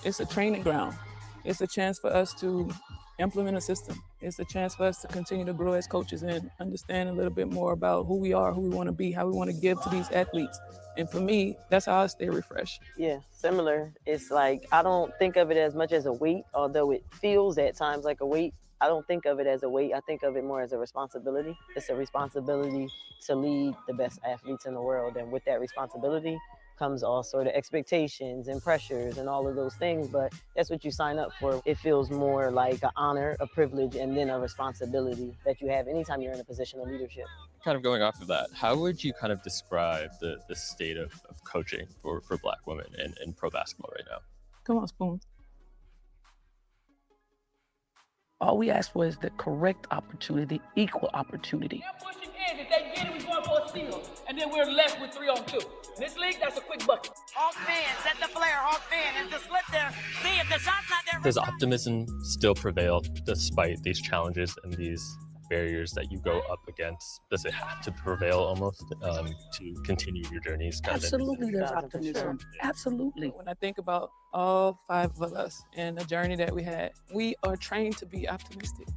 It's a training ground. It's a chance for us to implement a system. It's a chance for us to continue to grow as coaches and understand a little bit more about who we are, who we want to be, how we want to give to these athletes. And for me, that's how I stay refreshed. Yeah, similar. It's like, I don't think of it as much as a weight, although it feels at times like a weight. I don't think of it as a weight. I think of it more as a responsibility. It's a responsibility to lead the best athletes in the world. And with that responsibility comes all sort of expectations and pressures and all of those things, but that's what you sign up for. It feels more like an honor, a privilege, and then a responsibility that you have anytime you're in a position of leadership. Kind of going off of that, how would you kind of describe the state of coaching for Black women in pro basketball right now? Come on, Spoon. All we ask for is the correct opportunity, equal opportunity. They're pushing in. If they get it, we're going for a steal. And then we're left with 3-on-2. In this league, that's a quick bucket. Hawk fan, set the flare, Hawk fan. Is the slip there? See if the shot's not there. Does optimism still prevail despite these challenges and these barriers that you go up against? Does it have to prevail almost to continue your journeys? Absolutely, there's optimism. Absolutely. When I think about all 5 of us and the journey that we had, we are trained to be optimistic.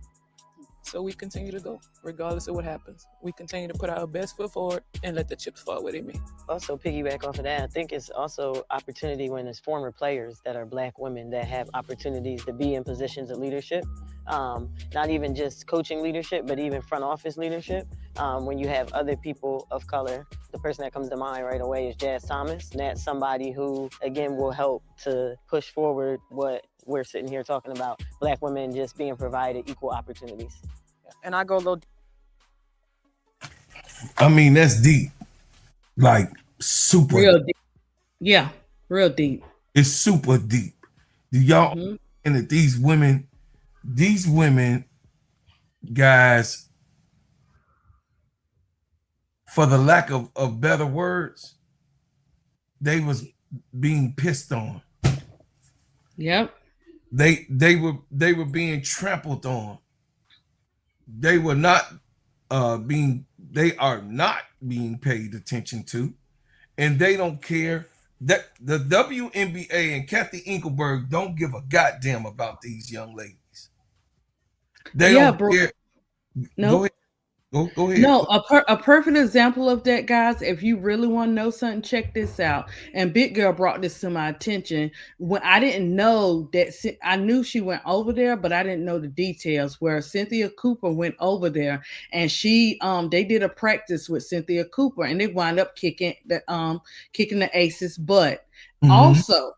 So we continue to go, regardless of what happens. We continue to put our best foot forward and let the chips fall where they may. Also, piggyback off of that, I think it's also opportunity when it's former players that are Black women that have opportunities to be in positions of leadership. Not even just coaching leadership, but even front office leadership. When you have other people of color, the person that comes to mind right away is Jazz Thomas. And that's somebody who, again, will help to push forward what we're sitting here talking about, Black women just being provided equal opportunities. And I go a little. I mean, that's deep. Like, super real deep. Yeah, real deep. It's super deep. Do y'all and that these women, guys, for the lack of better words, they was being pissed on. Yep. They were being trampled on. They were not they are not being paid attention to, and they don't care. That the WNBA and Kathy Engelberg don't give a goddamn about these young ladies. They don't care. No. Go ahead. Go ahead. No, a perfect example of that, guys. If you really want to know something, check this out. And Big Girl brought this to my attention when I didn't know that. I knew she went over there, but I didn't know the details. Where Cynthia Cooper went over there, and they did a practice with Cynthia Cooper, and they wound up kicking the Aces' butt. Also.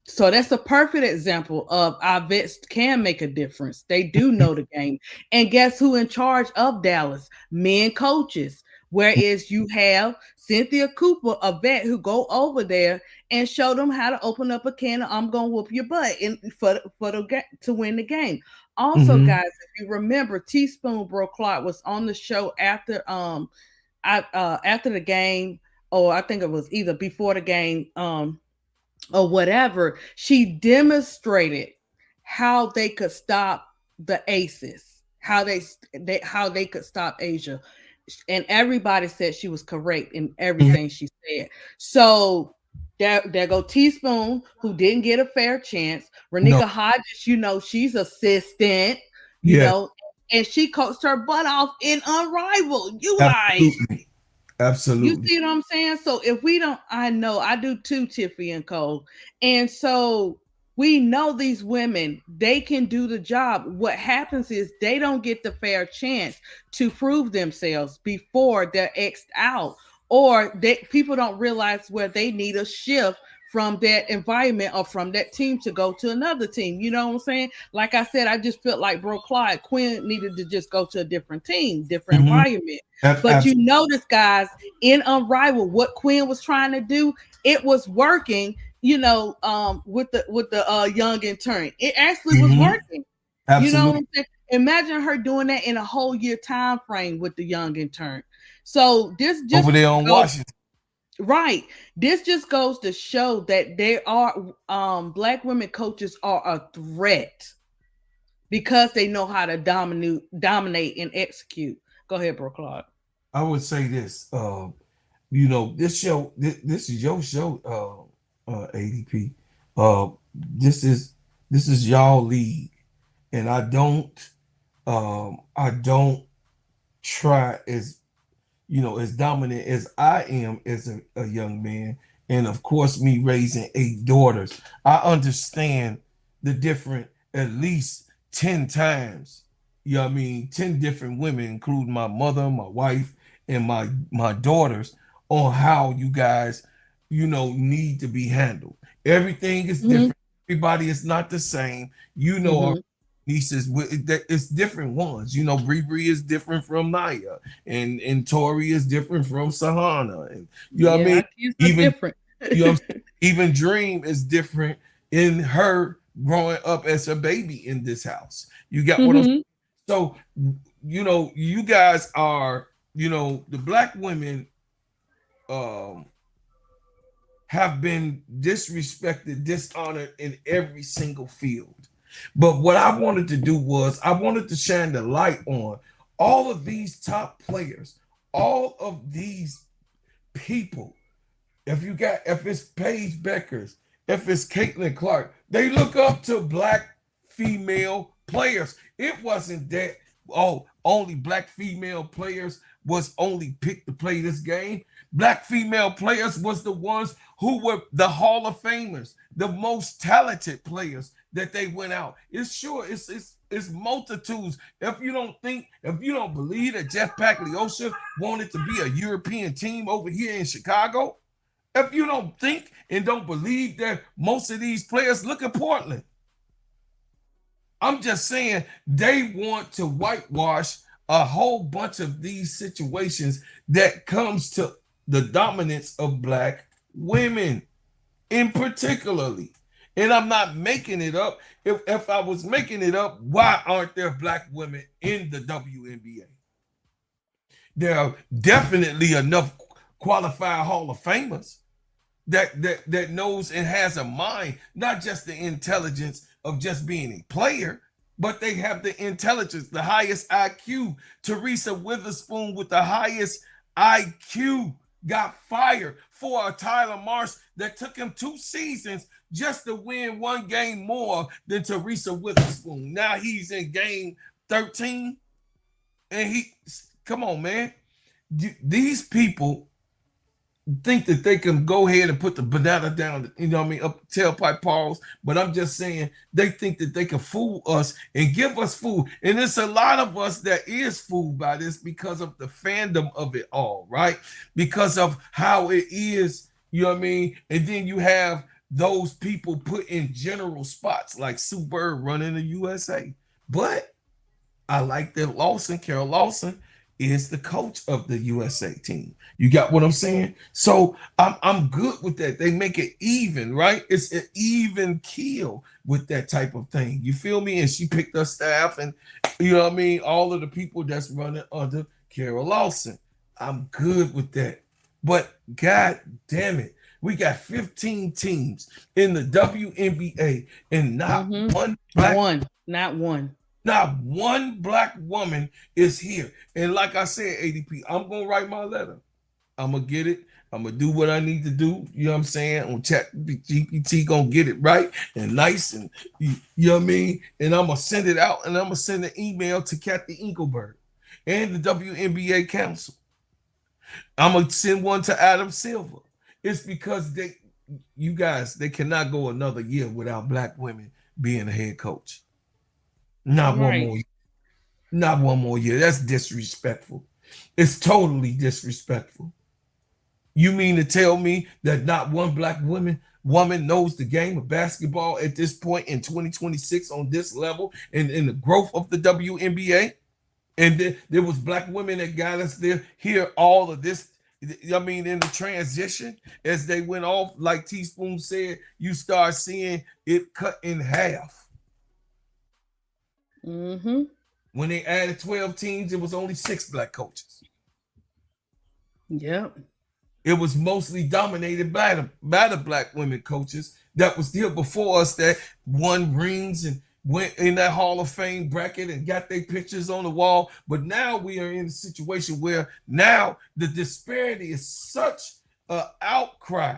So that's a perfect example of our vets can make a difference. They do know the game. And guess who in charge of Dallas? Men coaches. Whereas you have Cynthia Cooper, a vet who go over there and show them how to open up a can of I'm gonna whoop your butt to win the game. Also, guys, if you remember, Teaspoon Bro Clark was on the show after the game, or I think it was either before the game, or whatever. She demonstrated how they could stop the Aces, how they could stop Asia, and everybody said she was correct in everything she said. So there go Teaspoon, who didn't get a fair chance. Renika Hodges, she's assistant, and she coached her butt off in Unrivaled. Absolutely. You see what I'm saying? So if we don't, I know I do too, Tiffy and Cole. And so we know these women, they can do the job. What happens is they don't get the fair chance to prove themselves before they're X'd out, or people don't realize where they need a shift from that environment or from that team to go to another team. You know what I'm saying? Like I said, I just felt like Bro Clyde Quinn needed to just go to a different team, different environment. But you notice, guys, in Unrivaled, what Quinn was trying to do, it was working, with the young intern. It actually was working. Absolutely. You know what I'm saying? Imagine her doing that in a whole year time frame with the young intern. So this just over there on Washington. Right. This just goes to show that there are Black women coaches are a threat because they know how to dominate and execute. Go ahead, Bro Clark. I would say this. This show. This is your show. ADP. This is y'all league, and I don't try as dominant as I am as a young man. And of course, me raising 8 daughters, I understand the different at least 10 times, 10 different women, including my mother, my wife, and my daughters, on how you guys, need to be handled. Everything is different. Everybody is not the same. Our nieces, it's different ones. Bree is different from Naya, and Tori is different from Sahana, and even different. Even Dream is different in her growing up as a baby in this house. You got what I'm saying? So you guys are, the Black women have been disrespected, dishonored in every single field. But what I wanted to do was I wanted to shine the light on all of these top players, all of these people. If it's Paige Beckers, if it's Caitlin Clark, they look up to Black female players. It wasn't that, only Black female players was only picked to play this game. Black female players was the ones who were the Hall of Famers, the most talented players that they went out. It's multitudes. If you don't believe that Jeff Pagliosha wanted to be a European team over here in Chicago, if you don't think and don't believe that most of these players, look at Portland. I'm just saying they want to whitewash a whole bunch of these situations that comes to the dominance of Black women in particularly. And I'm not making it up. If I was making it up, why aren't there Black women in the WNBA? There are definitely enough qualified Hall of Famers that knows and has a mind, not just the intelligence of just being a player, but they have the intelligence, the highest IQ. Teresa Witherspoon with the highest IQ got fired for a Tyler Marsh that took him 2 seasons just to win 1 game more than Teresa Witherspoon. Now he's in game 13 and Come on, man. These people think that they can go ahead and put the banana down, you know what I mean, up tailpipe pause. But I'm just saying they think that they can fool us and give us food. And it's a lot of us that is fooled by this because of the fandom of it all, right? Because of how it is, you know what I mean? And then you have those people put in general spots like Sue Bird running the USA. But I like that Carol Lawson is the coach of the USA team. You got what I'm saying? So I'm good with that. They make it even, right? It's an even kill with that type of thing. You feel me? And she picked her staff and, you know what I mean, all of the people that's running under Carol Lawson. I'm good with that. But God damn it, we got 15 teams in the WNBA and not one black Not one black woman is here. And like I said, ADP, I'm going to write my letter. I'm going to get it. I'm going to do what I need to do. You know what I'm saying? On ChatGPT, going to get it right and nice. And you know what I mean? And I'm going to send it out. And I'm going to send an email to Kathy Engelberg and the WNBA Council. I'm going to send one to Adam Silver. It's because they cannot go another year without black women being a head coach. Not one more year. Not one more year. That's disrespectful. It's totally disrespectful. You mean to tell me that not one black woman knows the game of basketball at this point in 2026 on this level and in the growth of the WNBA? And then there was black women that got us there, hear all of this. I mean, in the transition, as they went off, like Teaspoon said, you start seeing it cut in half. When they added 12 teams, it was only 6 black coaches. Yep. It was mostly dominated by the black women coaches that was there before us that won rings and went in that Hall of Fame bracket and got their pictures on the wall. But now we are in a situation where now the disparity is such an outcry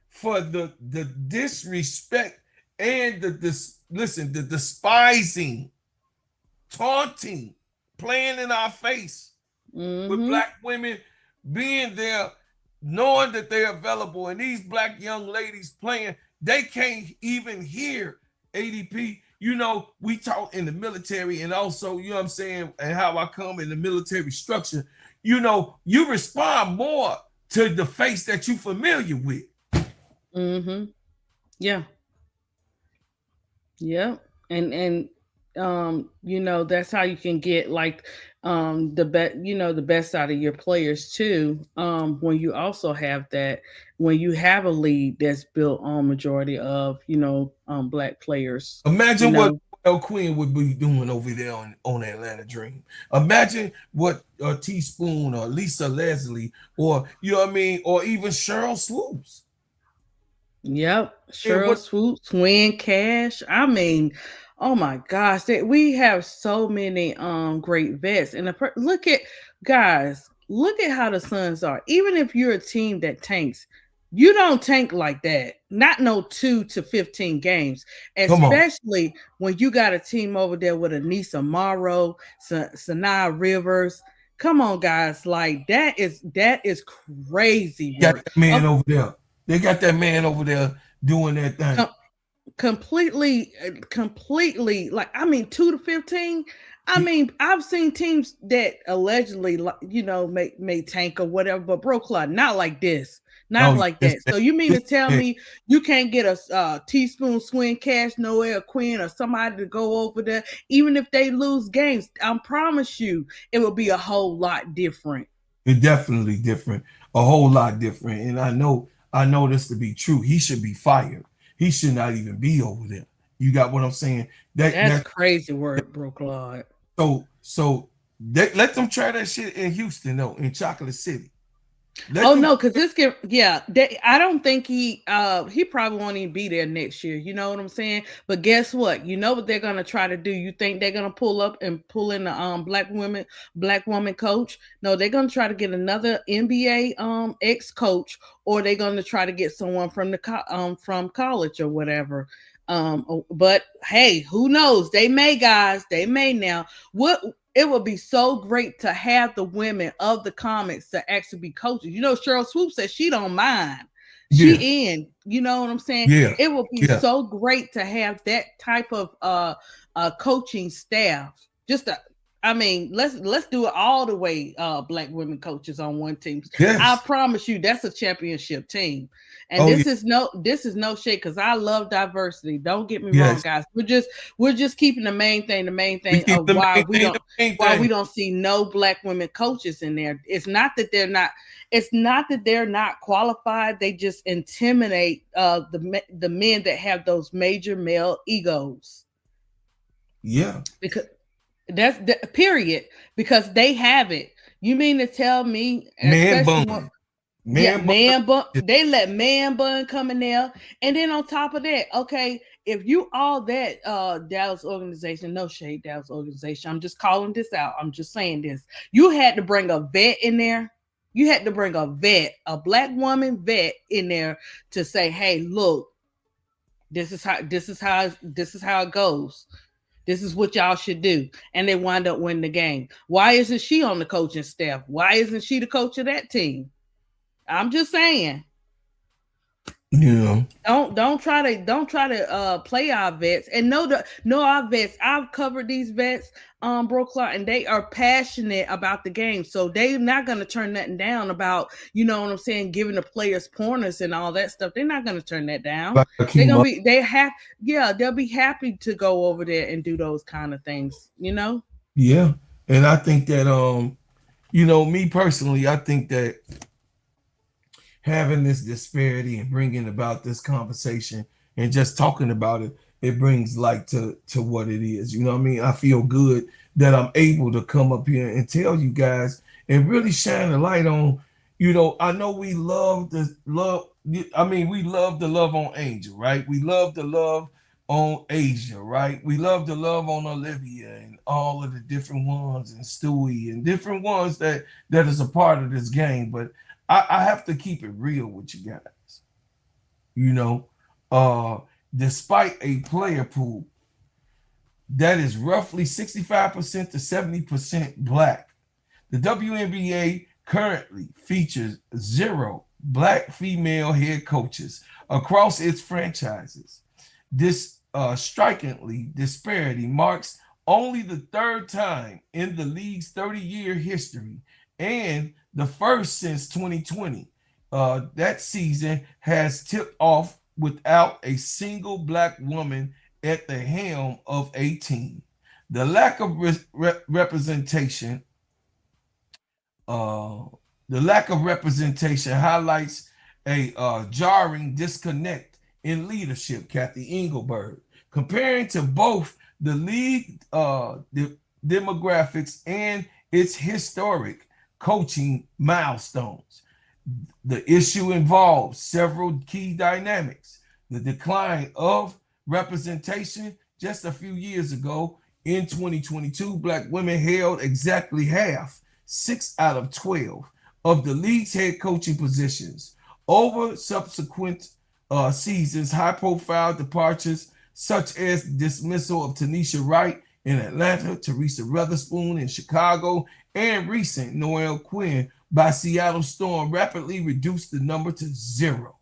for the disrespect and the despising, taunting, playing in our face with black women being there, knowing that they're available, and these black young ladies playing, they can't even hear ADP. You know, we taught in the military, and also, you know what I'm saying, and how I come in the military structure, you know, you respond more to the face that you're familiar with. Yeah. Yeah. And you know, that's how you can get like the best out of your players too. When you also have that, when you have a league that's built on majority of, black players. Imagine what El Quinn would be doing over there on Atlanta Dream. Imagine what Teaspoon or Lisa Leslie or, you know what I mean, or even Cheryl Swoops. Yep. Cheryl Swoops, Twin Cash. I mean, oh my gosh, we have so many great vets. And look at how the Suns are. Even if you're a team that tanks, you don't tank like that. Not no 2 to 15 games, especially when you got a team over there with Anissa Morrow, Sanaa Rivers. Come on, guys, like that is crazy. Got that man over there. They got that man over there doing that thing. Completely. Like, I mean, 2 to 15. I mean, I've seen teams that allegedly, may tank or whatever, but bro, Claude, not like this. Not like that. So you mean to tell me you can't get a Teaspoon, Swin Cash, Noel Quinn, or somebody to go over there, even if they lose games? I promise you, it will be a whole lot different. It's definitely different, a whole lot different. And I know this to be true. He should be fired. He should not even be over there. You got what I'm saying? That's crazy word, bro, Claude. So let them try that shit in Houston, though, in Chocolate City. No, because I don't think he probably won't even be there next year. You know what I'm saying? But guess what? You know what they're gonna try to do? You think they're gonna pull in the black woman coach? No, they're gonna try to get another NBA ex coach, or they're gonna try to get someone from from college or whatever. But hey, who knows? They may, guys. They may now. it would be so great to have the women of the comics to actually be coaches. You know, Cheryl Swoop says she don't mind. She in, you know what I'm saying? Yeah. It would be so great to have that type of coaching staff. Just I mean, let's do it all the way. Black women coaches on one team. Yes. I promise you, that's a championship team. And Oh, this is no shade, because I love diversity. Don't get me wrong, guys. We're just keeping the main thing of why we don't see no black women coaches in there. It's not that they're not qualified. They just intimidate the men that have those major male egos. Yeah. Because that's the period, because they have it. You mean to tell me man bun? Man bun. They let man bun come in there, and then on top of that, okay, if you all that Dallas organization, no shade, Dallas organization, I'm just calling this out. I'm just saying this. You had to bring a vet in there. You had to bring a black woman vet in there to say, hey, look, this is how it goes. This is what y'all should do. And they wind up winning the game. Why isn't she on the coaching staff? Why isn't she the coach of that team? I'm just saying. Yeah. Don't try to play our vets, and know our vets. I've covered these vets, Bro Clark, and they are passionate about the game. So they're not gonna turn nothing down about, you know what I'm saying, giving the players pointers and all that stuff. They're not gonna turn that down. They'll be happy to go over there and do those kind of things, you know? Yeah. And I think that you know, me personally, I think that having this disparity and bringing about this conversation and just talking about it, it brings light to what it is. You know what I mean? I feel good that I'm able to come up here and tell you guys and really shine a light on, you know, I know we love the love. I mean, we love the love on Angel, right? We love the love on Asia, right? We love the love on Olivia and all of the different ones, and Stewie and different ones that is a part of this game. But I have to keep it real with you guys. You know, despite a player pool that is roughly 65% to 70% black, the WNBA currently features 0 black female head coaches across its franchises. This strikingly disparity marks only the 3rd time in the league's 30-year history, and the first since 2020. That season has tipped off without a single black woman at the helm of a team. The lack of representation highlights a jarring disconnect in leadership, Kathy Engelberg, comparing to both the league demographics and its historic coaching milestones. The issue involves several key dynamics. The decline of representation. Just a few years ago, in 2022, black women held exactly half, 6 out of 12, of the league's head coaching positions. Over subsequent seasons, high-profile departures such as dismissal of Tanisha Wright in Atlanta, Teresa Weatherspoon in Chicago, and recent Noelle Quinn by Seattle Storm rapidly reduced the number to 0.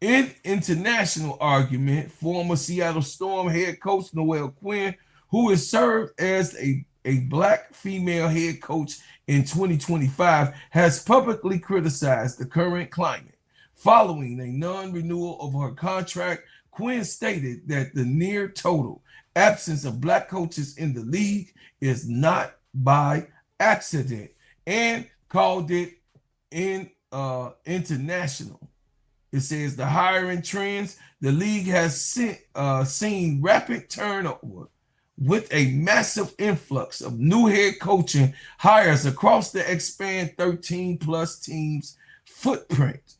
In international argument, former Seattle Storm head coach Noelle Quinn, who has served as a black female head coach in 2025, has publicly criticized the current climate. Following a non-renewal of her contract, Quinn stated that the near total absence of black coaches in the league is not by accident, and called it international. It says the hiring trends, the league has seen rapid turnover with a massive influx of new head coaching hires across the expand 13 plus teams footprint.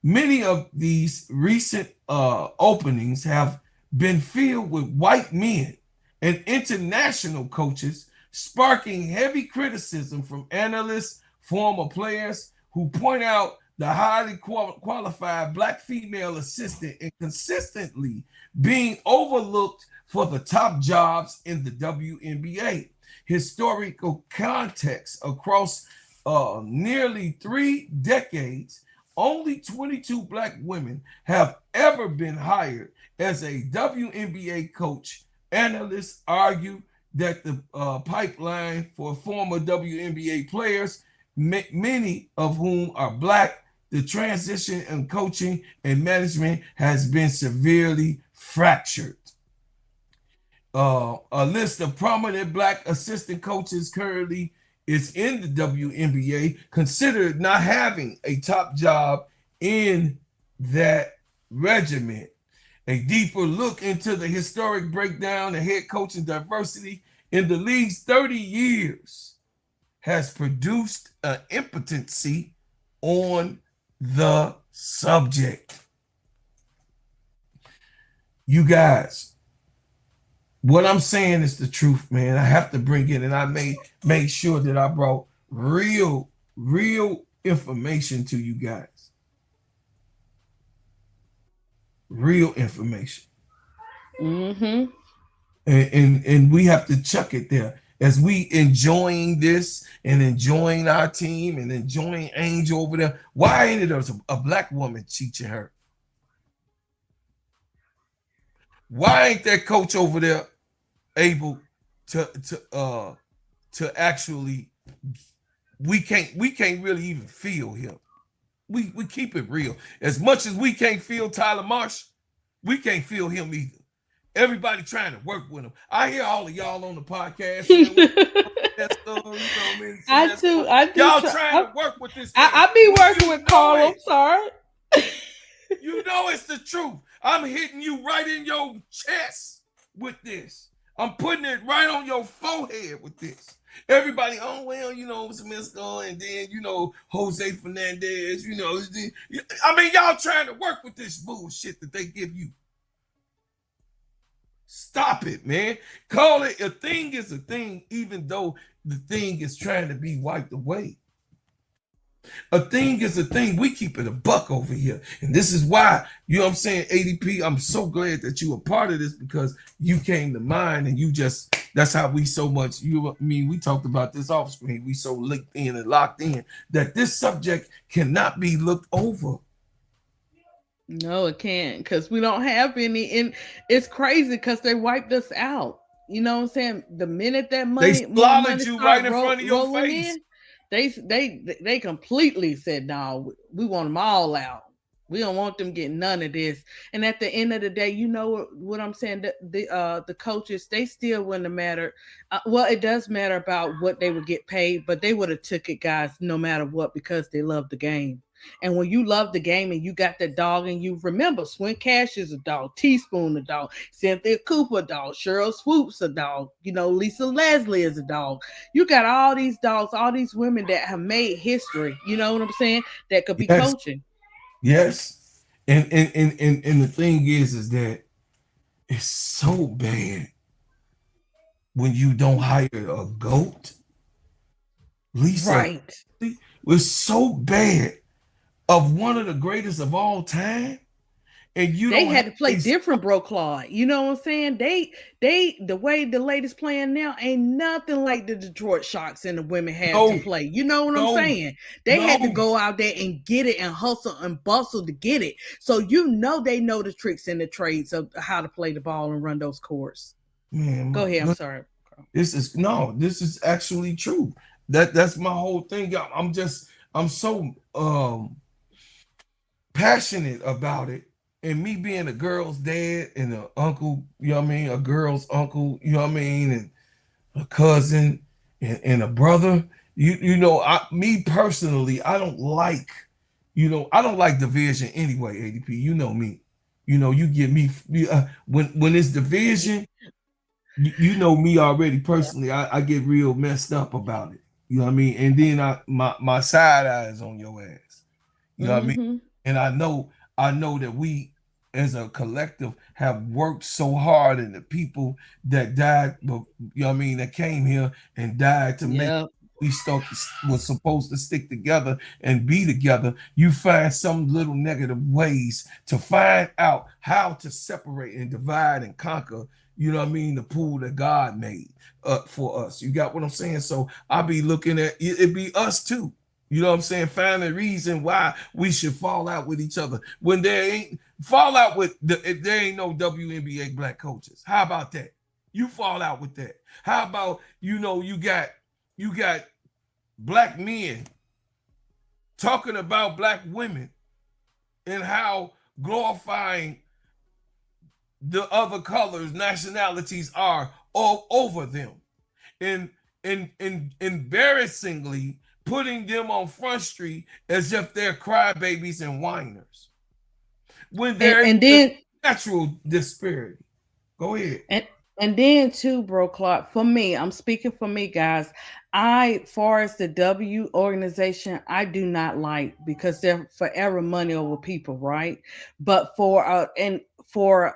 Many of these recent openings have been filled with white men and international coaches, sparking heavy criticism from analysts, former players who point out the highly qualified black female assistant and consistently being overlooked for the top jobs in the WNBA. historical context across nearly 3 decades, only 22 Black women have ever been hired as a WNBA coach. Analysts argue that the pipeline for former WNBA players, many of whom are Black, the transition in coaching and management has been severely fractured. A list of prominent Black assistant coaches currently is in the WNBA, considered not having a top job in that regiment. A deeper look into the historic breakdown of head coaching diversity in the league's 30 years has produced an impotency on the subject. You guys, what I'm saying is the truth, man. I have to bring it, and I made sure that I brought real information to you guys. Real information. Mm-hmm. And we have to chuck it there as we enjoying this and enjoying our team and enjoying Angel over there. Why ain't it a Black woman teaching her? Why ain't that coach over there able to actually, we can't really even feel him. We keep it real. As much as we can't feel Tyler Marsh, we can't feel him either. Everybody trying to work with him. I hear all of y'all on the podcast. I do. Y'all trying to work with this. I be working with Carl. I'm sorry. You know it's the truth. I'm hitting you right in your chest with this. I'm putting it right on your forehead with this. Everybody, oh, well, you know, Smithsonian, and then, you know, Jose Fernandez, you know. I mean, y'all trying to work with this bullshit that they give you. Stop it, man. Call it a thing is a thing, even though the thing is trying to be wiped away. A thing is a thing. We keep it a buck over here. And this is why, you know what I'm saying, ADP, I'm so glad that you were part of this, because you came to mind and you just, that's how we so much, we talked about this off screen. We so linked in and locked in that this subject cannot be looked over. No, it can't, because we don't have any. And it's crazy because they wiped us out. You know what I'm saying? The minute that money, they slaughtered you right in front of your face. They completely said, no, we want them all out. We don't want them getting none of this. And at the end of the day, you know what I'm saying? The coaches, they still wouldn't have mattered. Well, it does matter about what they would get paid, but they would have took it, guys, no matter what, because they love the game. And when you love the game and you got that dog, and you remember Swin Cash is a dog, Teaspoon a dog, Cynthia Cooper a dog, Cheryl Swoops a dog, you know, Lisa Leslie is a dog. You got all these dogs, all these women that have made history, you know what I'm saying, that could be coaching. Yes. And the thing is that it's so bad when you don't hire a GOAT. Lisa, right. It's so bad. Of one of the greatest of all time, and they had to play different, bro, Claude. You know what I'm saying? They the way the ladies playing now ain't nothing like the Detroit Sharks and the women had to play. You know what I'm saying? They had to go out there and get it and hustle and bustle to get it. So you know they know the tricks and the trades of how to play the ball and run those courts. Man, go ahead. I'm sorry. This is actually true. That's my whole thing. I'm so passionate about it, and me being a girl's dad and an uncle, you know what I mean, a girl's uncle, you know what I mean, and a cousin and a brother, you know, me personally, I don't like division anyway. ADP, you know me, you know, you give me when it's division, you know me already personally, I get real messed up about it, you know what I mean, and then my side eye is on your ass, you know what I mean. And I know that we as a collective have worked so hard, and the people that died, you know what I mean, that came here and died to make we was supposed to stick together and be together. You find some little negative ways to find out how to separate and divide and conquer you know what I mean, the pool that God made for us. You got what I'm saying? So I'll be looking at it be us too. You know what I'm saying? Find a reason why we should fall out with each other when there ain't fall out with if there ain't no WNBA black coaches. How about that? You fall out with that. How about you got black men talking about black women and how glorifying the other colors, nationalities are all over them, and embarrassingly putting them on Front Street as if they're crybabies and whiners when there and is then natural disparity. Go ahead. And then too, bro, Clark, for me, I'm speaking for me, guys. Far as the W organization, I do not like because they're forever money over people, right? But for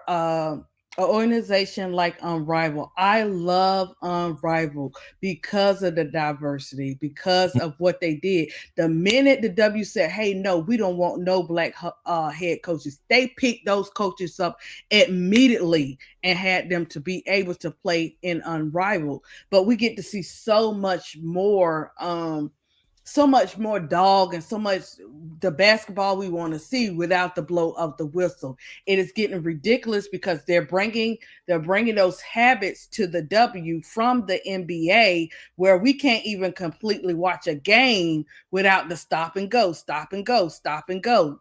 an organization like Unrivaled, I love Unrivaled because of the diversity, because of what they did. The minute the W said, "Hey, no, we don't want no black head coaches," they picked those coaches up immediately and had them to be able to play in Unrivaled. But we get to see so much more dog and so much the basketball we want to see without the blow of the whistle. It is getting ridiculous because they're bringing those habits to the W from the NBA, where we can't even completely watch a game without the stop and go.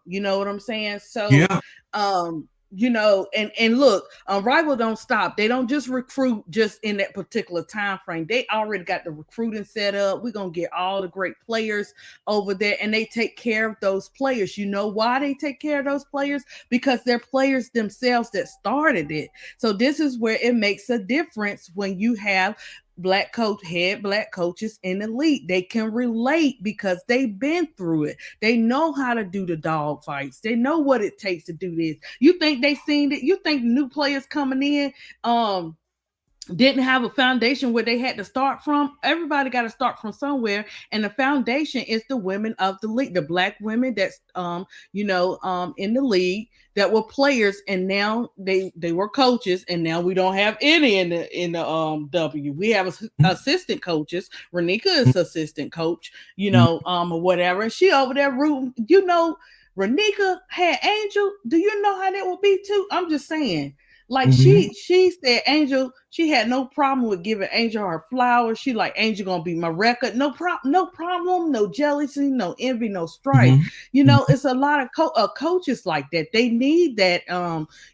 You know what I'm saying? So yeah. And look, Rival don't stop. They don't just recruit just in that particular time frame. They already got the recruiting set up. We're gonna get all the great players over there, and they take care of those players. You know why they take care of those players? Because they're players themselves that started it. So this is where it makes a difference when you have black coaches in the league. They can relate because they've been through it. They know how to do the dog fights. They know what it takes to do this. You think they seen it? You think new players coming in didn't have a foundation where they had to start from? Everybody got to start from somewhere, and the foundation is the women of the league, the black women that's in the league that were players, and now they were coaches, and now we don't have any in the W. We have assistant coaches. Renika is assistant coach, or whatever. And she over there rooting. Renika had Angel. Do you know how that would be too? I'm just saying. Like she said, Angel, she had no problem with giving Angel her flowers. She like, Angel gonna be my record. No problem, no jealousy, no envy, no strife. It's a lot of coaches like that. They need that.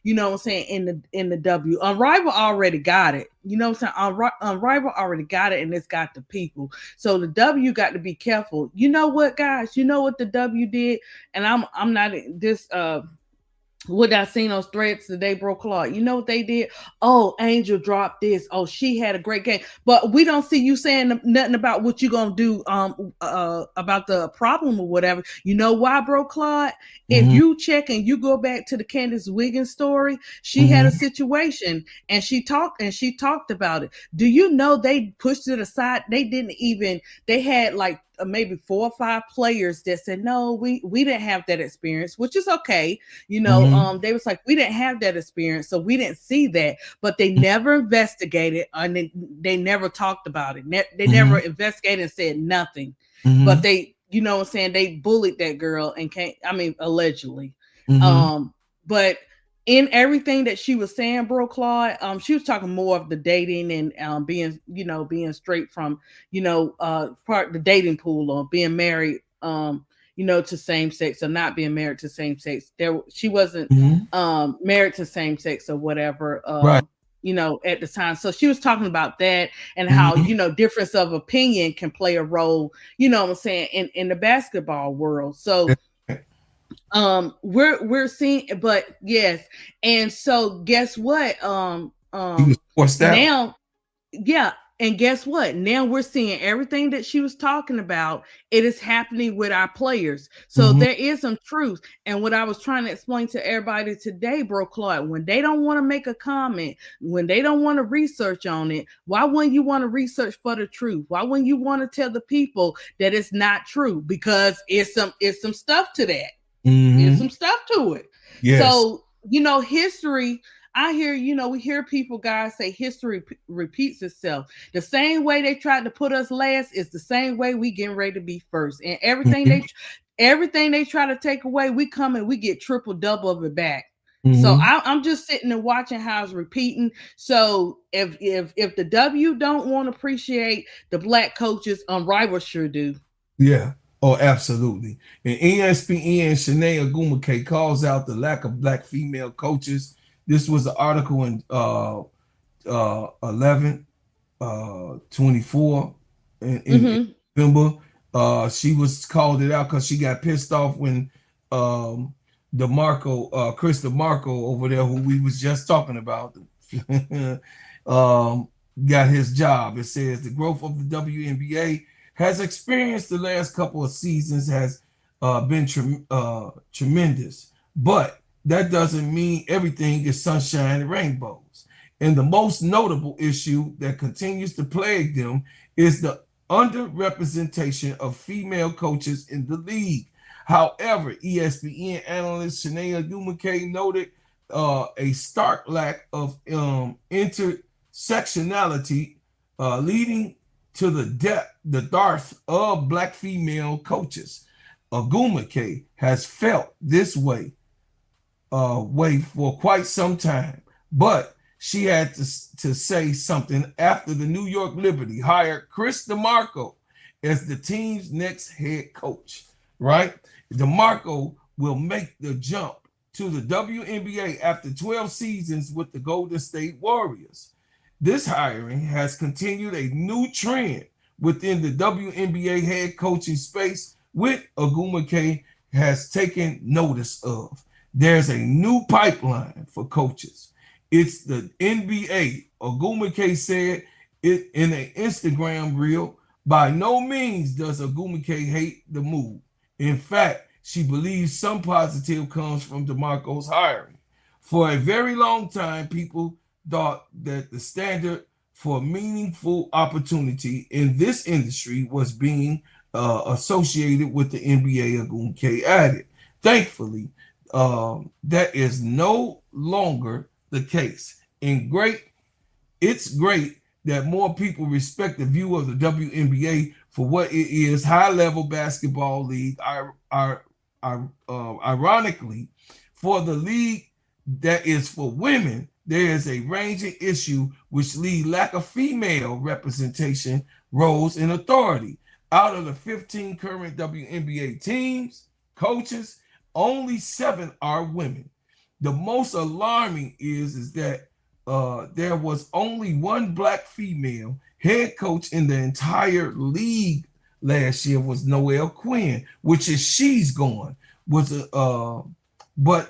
You know what I'm saying, in the W. Unrivaled already got it. You know what I'm saying? Unrivaled already got it, and it's got the people. So the W got to be careful. You know what, guys? You know what the W did? And I'm not this what I seen on threads today, bro, Clark. You know what they did? Oh, Angel dropped this. Oh, she had a great game. But we don't see you saying nothing about what you're gonna do about the problem or whatever. You know why, bro, Clark? If you check and you go back to the Candace Wiggins story, she had a situation and she talked about it. Do you know they pushed it aside? They had like maybe 4 or 5 players that said, no, we didn't have that experience, which is okay. They was like, we didn't have that experience, so we didn't see that, but they never investigated and they never talked about it. They never investigated and said nothing, but they, you know what I'm saying, they bullied that girl and allegedly. But in everything that she was saying, bro, Claude, she was talking more of the dating and being straight from, part of the dating pool or being married, to same sex or not being married to same sex. She wasn't married to same sex or whatever, right. At the time. So she was talking about that and how, difference of opinion can play a role, you know what I'm saying, in the basketball world. So we're seeing, but yes. And so guess what? Now, yeah. And guess what? Now we're seeing everything that she was talking about. It is happening with our players. So there is some truth. And what I was trying to explain to everybody today, bro, Claude, when they don't want to make a comment, when they don't want to research on it, why wouldn't you want to research for the truth? Why wouldn't you want to tell the people that it's not true? Because it's some stuff to that. There's some stuff to it. Yes. So, history, I hear, we hear people, guys, say history repeats itself. The same way they tried to put us last is the same way we getting ready to be first. And everything they try to take away, we come and we get triple double of it back. So I'm just sitting and watching how it's repeating. So if the W don't want to appreciate the black coaches, rivals sure do. Yeah. Oh, absolutely. And ESPN Shanae Ogumake calls out the lack of black female coaches. This was an article in 11/24 in November. She was called it out because she got pissed off when Chris DeMarco over there, who we was just talking about, got his job. It says the growth of the WNBA has experienced the last couple of seasons has been tremendous, but that doesn't mean everything is sunshine and rainbows. And the most notable issue that continues to plague them is the underrepresentation of female coaches in the league. However, ESPN analyst Shanae Ogumake noted a stark lack of intersectionality leading to the dearth of black female coaches. Ogumake has felt this way for quite some time, but she had to say something after the New York Liberty hired Chris DeMarco as the team's next head coach, right? DeMarco will make the jump to the WNBA after 12 seasons with the Golden State Warriors. This hiring has continued a new trend within the WNBA head coaching space, which Ogumake has taken notice of. There's a new pipeline for coaches. It's the NBA. Ogumake said it in an Instagram reel. By no means does Ogumake hate the move. In fact, she believes some positive comes from DeMarco's hiring. For a very long time, people thought that the standard for meaningful opportunity in this industry was being associated with the NBA, Ogumake added. Thankfully, that is no longer the case. It's great that more people respect the view of the WNBA for what it is, high-level basketball league. Ironically, for the league that is for women, there is a ranging issue which lead lack of female representation, roles, and authority. Out of the 15 current WNBA teams, coaches, only 7 are women. The most alarming is that there was only one black female head coach in the entire league last year was Noelle Quinn, which is she's gone. But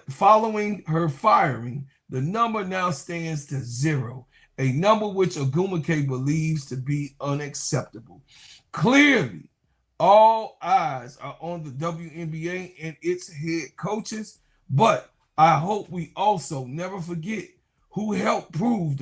following her firing, the number now stands to 0, a number which Ogumake believes to be unacceptable. Clearly, all eyes are on the WNBA and its head coaches, but I hope we also never forget who helped pave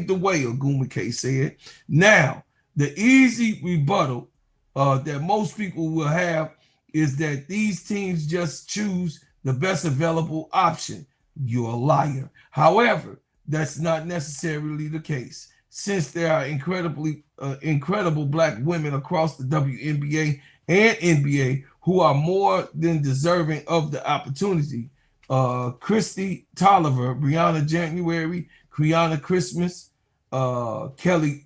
the way, Ogumake said. Now, the easy rebuttal that most people will have is that these teams just choose the best available option. You're a liar. However, that's not necessarily the case, since there are incredible black women across the WNBA and NBA who are more than deserving of the opportunity. Christy Tolliver, Brianna January, Quiana Christmas, Kelly,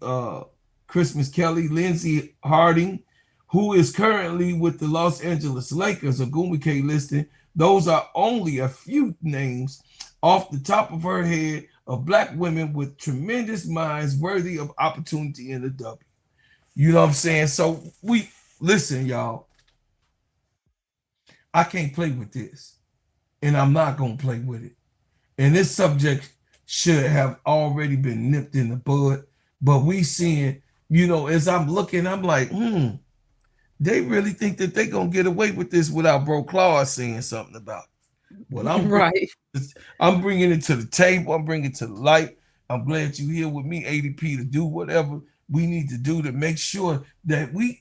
Lindsay Harding, who is currently with the Los Angeles Lakers, Ogumake listed. Those are only a few names off the top of her head of black women with tremendous minds worthy of opportunity in the W. You know what I'm saying? So listen, y'all. I can't play with this, and I'm not going to play with it. And this subject should have already been nipped in the bud, but we seeing, as I'm looking, I'm like, they really think that they're going to get away with this without Bro Claude saying something about it. Well, I'm bringing it to the table. I'm bringing it to the light. I'm glad you're here with me, ADP, to do whatever we need to do to make sure that we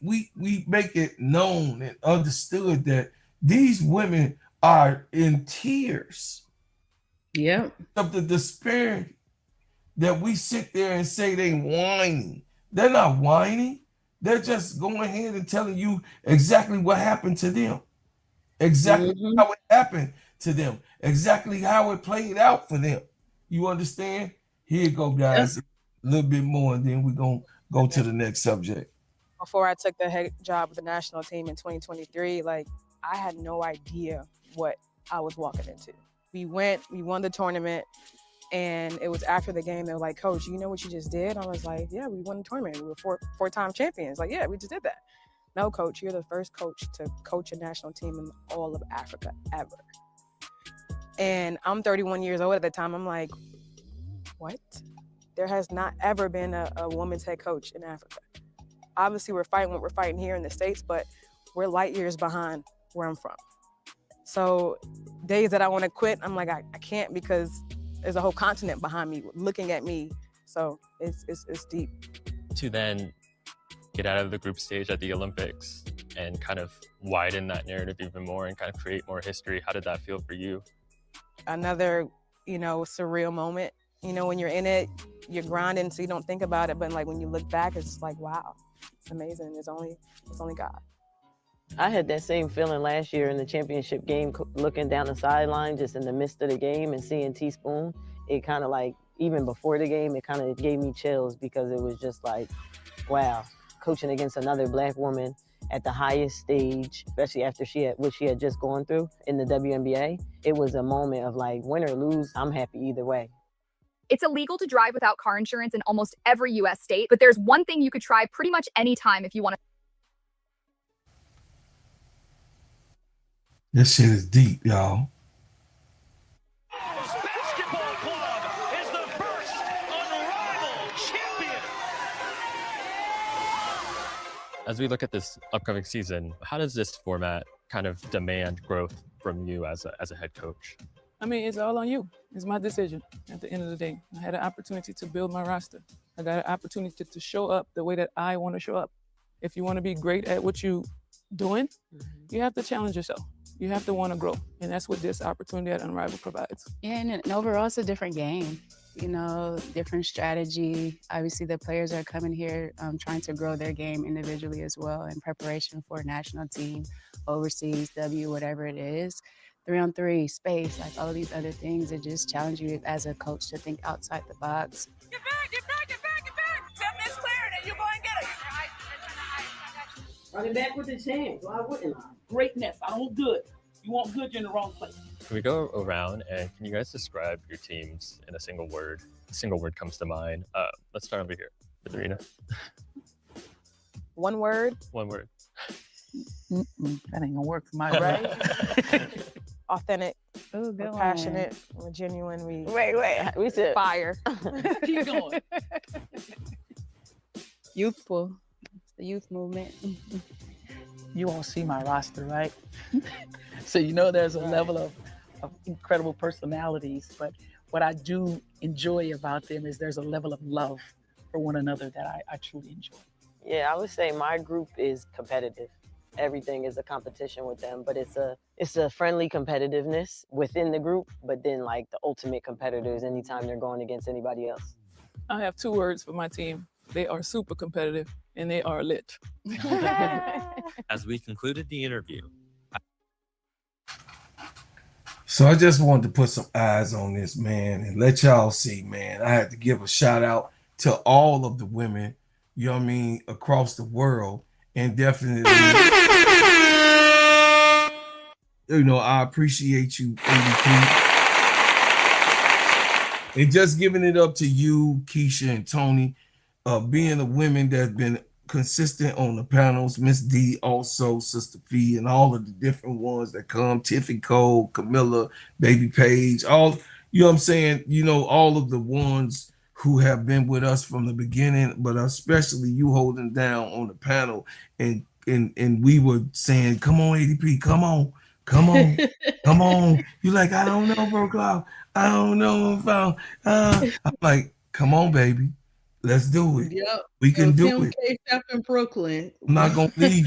make it known and understood that these women are in tears Yeah. Of the disparity that we sit there and say they whining. They're not whining. They're just going ahead and telling you exactly what happened to them. Exactly how it happened to them. Exactly how it played out for them. You understand? Here you go, guys. A little bit more, and then we're going to go to the next subject. Before I took the head job with the national team in 2023, like I had no idea what I was walking into. We won the tournament, and it was after the game. They were like, "Coach, you know what you just did?" I was like, "Yeah, we won the tournament. We were four-time champions." Like, "Yeah, we just did that." "No, Coach, you're the first coach to coach a national team in all of Africa ever." And I'm 31 years old at the time. I'm like, what? There has not ever been a woman's head coach in Africa. Obviously, we're fighting what we're fighting here in the States, but we're light years behind where I'm from. So days that I want to quit, I'm like, I can't, because there's a whole continent behind me looking at me. So it's deep. To then get out of the group stage at the Olympics and kind of widen that narrative even more and kind of create more history, how did that feel for you? Another, surreal moment. When you're in it, you're grinding, so you don't think about it. But like when you look back, it's just like, wow, it's amazing. It's only God. I had that same feeling last year in the championship game, looking down the sideline, just in the midst of the game and seeing Teaspoon. It kind of like, even before the game, it kind of gave me chills, because it was just like, wow, coaching against another Black woman at the highest stage, especially after what she had just gone through in the WNBA. It was a moment of like, win or lose, I'm happy either way. It's illegal to drive without car insurance in almost every U.S. state, but there's one thing you could try pretty much any time if you want to. This shit is deep, y'all. Basketball club is the first unrivaled champion. As we look at this upcoming season, how does this format kind of demand growth from you as a head coach? I mean, it's all on you. It's my decision at the end of the day. I had an opportunity to build my roster. I got an opportunity to show up the way that I want to show up. If you want to be great at what you're doing, you have to challenge yourself. You have to want to grow. And that's what this opportunity at Unrivaled provides. Yeah, and overall, it's a different game. Different strategy. Obviously, the players are coming here trying to grow their game individually as well in preparation for a national team, overseas, whatever it is. 3-on-3, space, like all of these other things that just challenge you as a coach to think outside the box. Get back. Tell Miss Claire that you're going to get it. Running back with his hands. Why wouldn't I? Greatness. I don't good. You want good, you're in the wrong place. Can we go around and can you guys describe your teams in a single word? A single word comes to mind. Let's start over here with Rena. One word? One word. That ain't gonna work for my Right? Authentic. Ooh, good we're passionate. We're genuine. We said fire. Keep going. Youthful. It's the youth movement. You all see my roster, right? So there's a level of incredible personalities, but what I do enjoy about them is there's a level of love for one another that I truly enjoy. Yeah, I would say my group is competitive. Everything is a competition with them, but it's a friendly competitiveness within the group, but then like the ultimate competitors anytime they're going against anybody else. I have 2 words for my team. They are super competitive and they are lit. As we concluded the interview. So I just wanted to put some eyes on this, man, and let y'all see, man. I had to give a shout out to all of the women, across the world. And definitely, I appreciate you, ADP. And just giving it up to you, Keisha and Tony, being the women that have been consistent on the panels, Miss D, also Sister P, and all of the different ones that come, Tiffany Cole, Camilla, Baby Page, all, all of the ones who have been with us from the beginning, but especially you holding down on the panel, and we were saying, come on, ADP, come on. You're like, I don't know, bro, Cloud. I don't know if I'm like, come on, baby. Let's do it. Yep. We can do it. Up in Brooklyn. I'm not gonna leave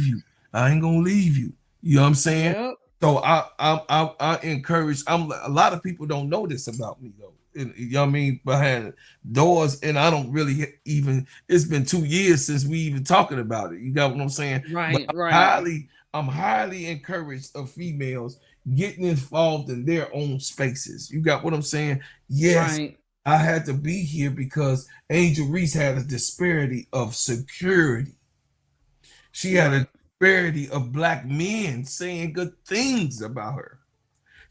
you. I ain't gonna leave you. You know what I'm saying? Yep. So I encourage. A lot of people don't know this about me though. And, you know what I mean, behind doors, and I don't really even. It's been 2 years since we even talking about it. You got what I'm saying? Right, But right. I'm highly encouraged of females getting involved in their own spaces. You got what I'm saying? Yes, Right. I had to be here because Angel Reese had a disparity of security. She had a disparity of black men saying good things about her.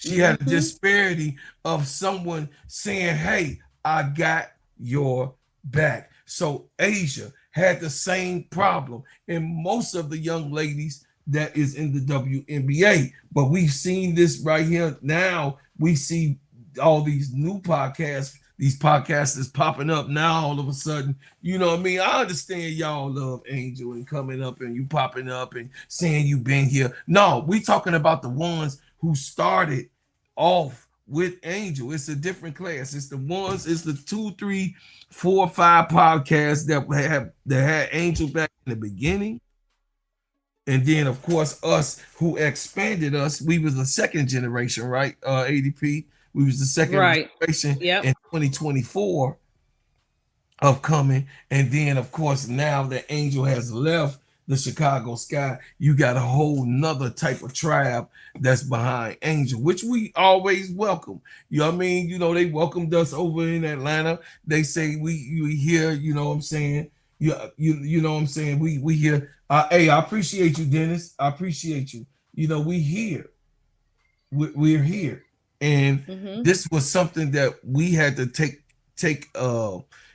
She had a disparity of someone saying, hey, I got your back. So Asia had the same problem. And most of the young ladies that is in the WNBA. But we've seen this right here now. We see all these new podcasts, these podcasters popping up now all of a sudden. You know what I mean? I understand y'all love Angel and coming up and you popping up and saying you been here. No, we talking about the ones who started off with Angel. It's a different class. It's the ones, it's the 2, 3, 4, 5 podcasts that had Angel back in the beginning. And then of course us who expanded us, we was the second generation, right? ADP. We was the second generation in 2024 of coming. And then of course now that Angel has left the Chicago Sky, you got a whole nother type of tribe that's behind Angel, which we always welcome. You know what I mean? You know, they welcomed us over in Atlanta. They say we here, you know what I'm saying? You know what I'm saying? We here. Hey, I appreciate you, Dennis. I appreciate you. You know, we here. We're here. And this was something that we had to take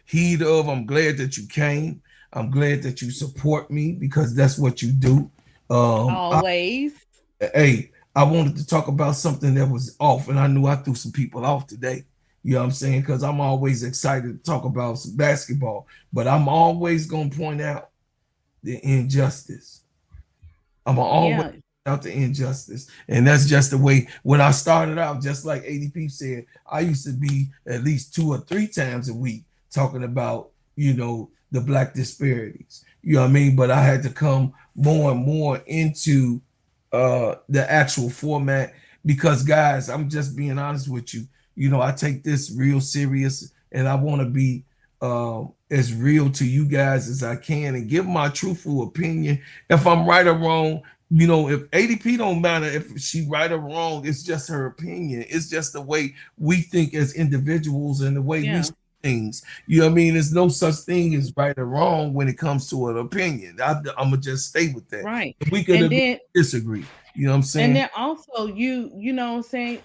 heed of. I'm glad that you came. I'm glad that you support me because that's what you do. Always. I wanted to talk about something that was off, and I knew I threw some people off today. You know what I'm saying? Because I'm always excited to talk about some basketball, but I'm always going to point out the injustice. I'm always point out the injustice. And that's just the way, when I started out, just like ADP said, I used to be at least 2 or 3 times a week talking about, you know, the black disparities. You know what I mean? But I had to come more and more into the actual format because, guys, I'm just being honest with you. You know, I take this real serious and I want to be as real to you guys as I can and give my truthful opinion. If I'm right or wrong, you know, if ADP don't matter if she right or wrong, it's just her opinion. It's just the way we think as individuals and the way we see things. You know what I mean? There's no such thing as right or wrong when it comes to an opinion. I'm gonna just stay with that. Right. We could disagree. You know what I'm saying? And then also you know what I'm saying?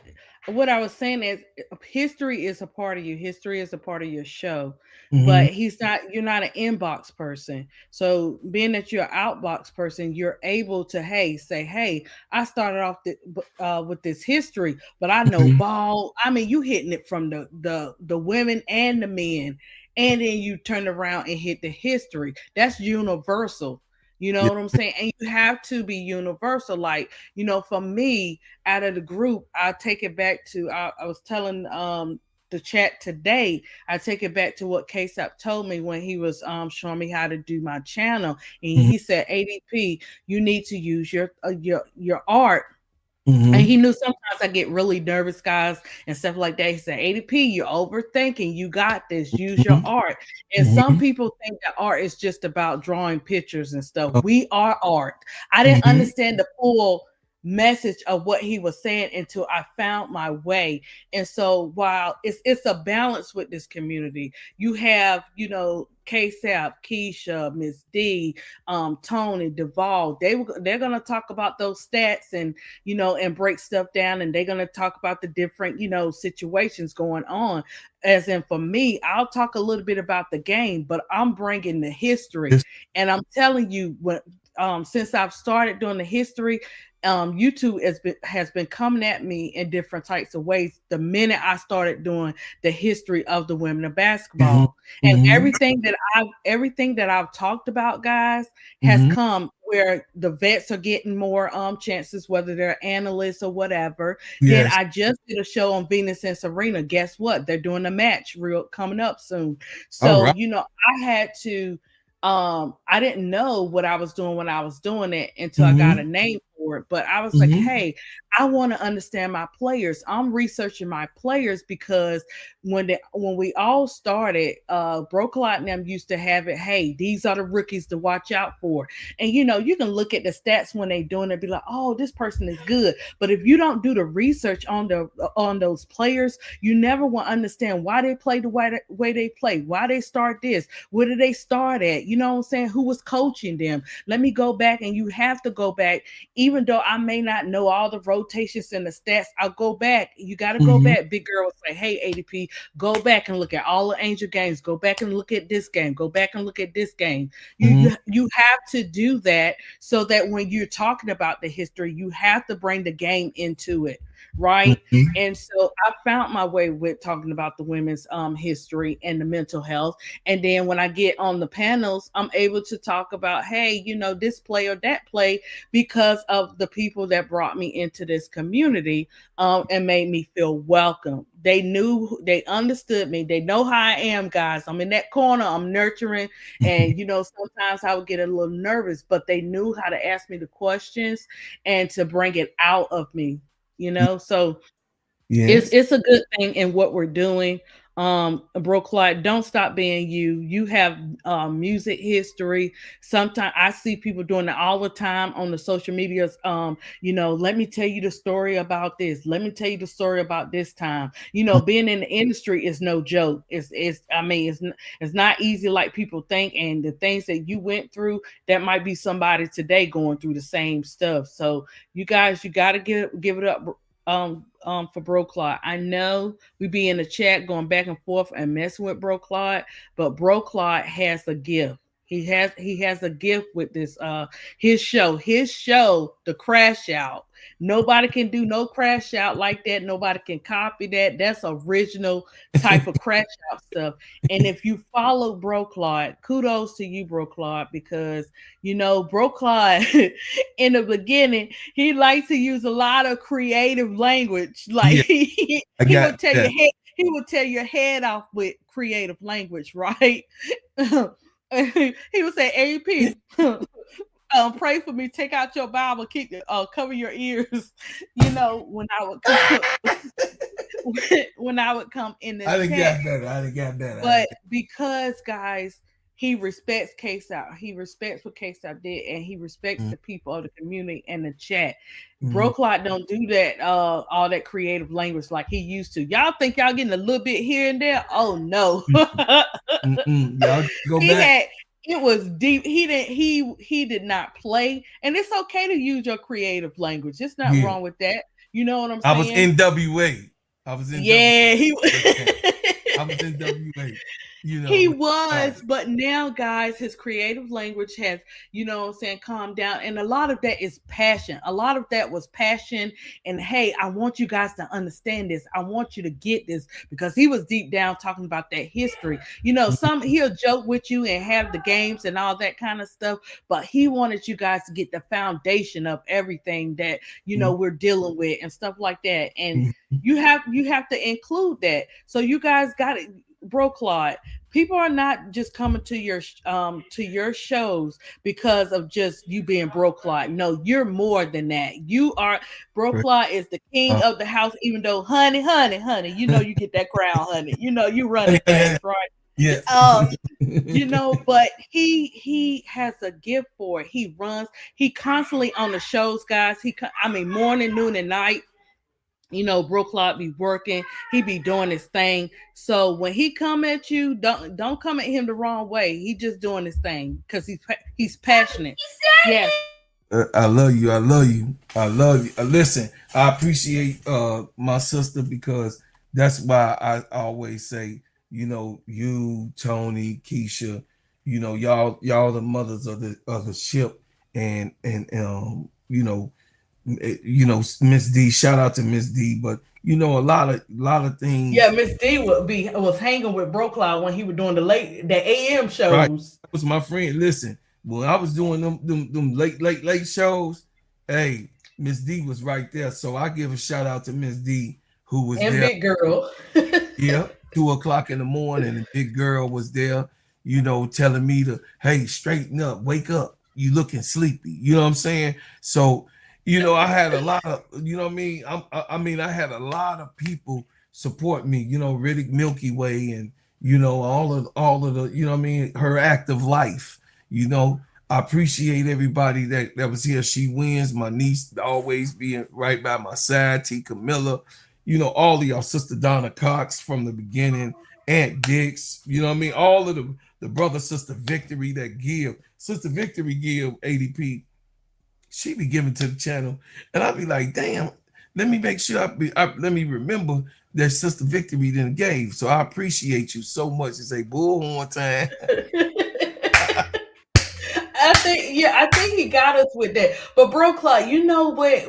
What I was saying is history is a part of you. History is a part of your show. But you're not an inbox person. So being that you're an outbox person, you're able to say, hey, I started off with this history, but I know ball. I mean, you hitting it from the women and the men, and then you turn around and hit the history. That's universal. You know what I'm saying? And you have to be universal. Like, you know, for me, out of the group, I take it back to, I was telling the chat today, I take it back to what K-Sap told me when he was showing me how to do my channel. And he said, ADP, you need to use your art. And he knew sometimes I get really nervous, guys, and stuff like that. He said, ADP, you're overthinking. You got this. Use your art. And some people think that art is just about drawing pictures and stuff. We are art. I didn't understand the full message of what he was saying until I found my way. And so while it's a balance with this community, you have, you know, K-Sap, Keisha, Miss D, Tony, Duvall, they're gonna talk about those stats and, you know, and break stuff down, and they're gonna talk about the different, you know, situations going on. As in, for me, I'll talk a little bit about the game, but I'm bringing the history. And I'm telling you, what since I've started doing the history, YouTube has been coming at me in different types of ways the minute I started doing the history of the women of basketball. And everything that I've talked about, guys, has come where the vets are getting more chances, whether they're analysts or whatever. Then I just did a show on Venus and Serena. Guess what? They're doing a match coming up soon. So you know, I had to I didn't know what I was doing when I was doing it until I got a name for it, but I was like, hey, I want to understand my players. I'm researching my players because when we all started, Brookline and them used to have it. Hey, these are the rookies to watch out for, and you can look at the stats when they doing it, be like, oh, this person is good. But if you don't do the research on those players, you never will understand why they play the way they play, why they start this, where did they start at? You know what I'm saying? Who was coaching them? Let me go back, and you have to go back, even though I may not know all the rotations and the stats. I'll go back. You got to go back. Big girl will say, hey, ADP, go back and look at all the Angel games. Go back and look at this game. Go back and look at this game. You have to do that so that when you're talking about the history, you have to bring the game into it. Right. And so I found my way with talking about the women's history and the mental health. And then when I get on the panels, I'm able to talk about, hey, this play or that play because of the people that brought me into this community and made me feel welcome. They knew, they understood me. They know how I am, guys. I'm in that corner. I'm nurturing. And, sometimes I would get a little nervous, but they knew how to ask me the questions and to bring it out of me. So it's a good thing in what we're doing. Brookline, don't stop being you. You have music history. Sometimes I see people doing it all the time on the social medias. Let me tell you the story about this. Let me tell you the story about this time. Being in the industry is no joke. It's not easy like people think. And the things that you went through, that might be somebody today going through the same stuff. So you guys, you got to give it up. For Brookline. I know we be in the chat going back and forth and messing with Brookline, but Brookline has a gift. He has a gift with this his show, The Crash Out. Nobody can do no crash out like that. Nobody can copy that. That's original type of crash out stuff. And if you follow Brookline, kudos to you, Brookline, because Brookline in the beginning, he likes to use a lot of creative language. Like he would tell your head off with creative language, right? He would say, AP, pray for me, take out your Bible, keep cover your ears. When I would come in the I didn't get better. But because, guys, he respects K-South. He respects what K-South did, and he respects the people of the community and the chat. Brookline don't do that, all that creative language like he used to. Y'all think y'all getting a little bit here and there? Oh no. Y'all go back. It was deep. He did not play, and it's okay to use your creative language. It's not wrong with that. You know what I'm saying? I was NWA. I was in NWA. He was, but now, guys, his creative language has, calmed down. And a lot of that is passion. A lot of that was passion. And hey, I want you guys to understand this. I want you to get this, because he was deep down talking about that history. He'll joke with you and have the games and all that kind of stuff, but he wanted you guys to get the foundation of everything that, we're dealing with and stuff like that. And you have to include that. So you guys got it. Brookline, people are not just coming to your shows because of just you being Brookline. No, you're more than that. You are Brookline is the king of the house, even though honey, you get that crown, honey. You run it fast, right? Yeah. But he has a gift for it. He constantly on the shows, guys. Morning, noon, and night. Brookline be working, he be doing his thing. So when he come at you, don't come at him the wrong way. He just doing his thing because he's passionate. Yes. I love you. Listen, I appreciate my sister, because that's why I always say, you, Tony, Keisha, y'all the mothers of the ship, and Miss D, shout out to Miss D, but a lot of things. Yeah, Miss D was hanging with Brookline when he was doing the AM shows. Right. That was my friend. Listen, when I was doing them late shows, hey, Miss D was right there. So I give a shout out to Miss D, who was and there. Big Girl. Yeah, 2:00 in the morning, and Big Girl was there, telling me to, hey, straighten up, wake up. You looking sleepy. You know what I'm saying? So, you know, I had a lot of, you know what I mean? I mean, I had a lot of people support me, you know, Riddick Milky Way and, you know, all of the, you know what I mean, her active life, you know. I appreciate everybody that was here. She wins. My niece always being right by my side. T. Camilla, you know, all of y'all, Sister Donna Cox from the beginning, Aunt Dix, you know what I mean? All of the brother, Sister Victory that give. Sister Victory give ADP. She be giving to the channel. And I'll be like, damn, let me make sure let me remember that Sister Victory didn't gave. So I appreciate you so much. It's a bullhorn time. I think he got us with that. But bro, Clyde, you know what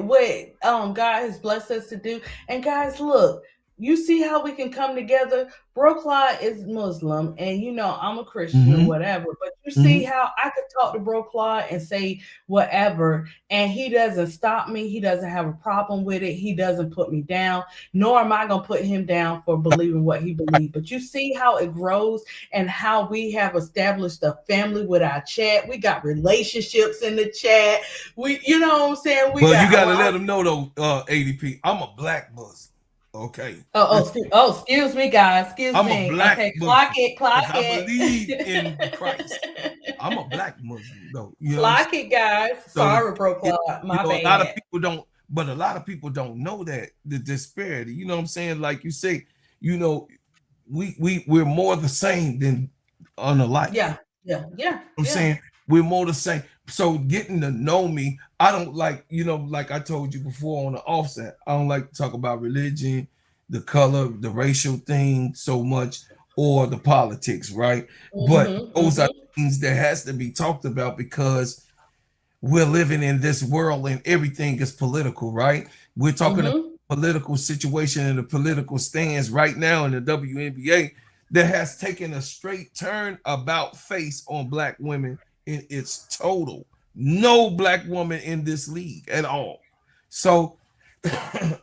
God has blessed us to do. And guys, look, you see how we can come together. Bro, Clyde is Muslim, and you know I'm a Christian or whatever. But you see how I could talk to Bro Clyde and say whatever, and he doesn't stop me. He doesn't have a problem with it. He doesn't put me down, nor am I gonna put him down for believing what he believes. But you see how it grows and how we have established a family with our chat. We got relationships in the chat. We, you know what I'm saying? You gotta let them know though, ADP. I'm a black Muslim. Okay. Excuse me, guys. Excuse me. I'm a black Muslim. Clock it. I believe in Christ. I'm a black Muslim, though. You know clock it, guys. Sorry, bro. My bad. A lot of people don't, but a lot of people don't know that the disparity. You know what I'm saying? Like you say, you know, we're more the same than unalike. Yeah. I'm saying we're more the same. So getting to know me, I don't like, you know, like I told you before on the offset, I don't like to talk about religion, the color, the racial thing so much, or the politics, right? But those are things that has to be talked about because we're living in this world and everything is political, right? We're talking about political situation and the political stands right now in the WNBA that has taken a straight turn about face on black women in its total. No black woman in this league at all. So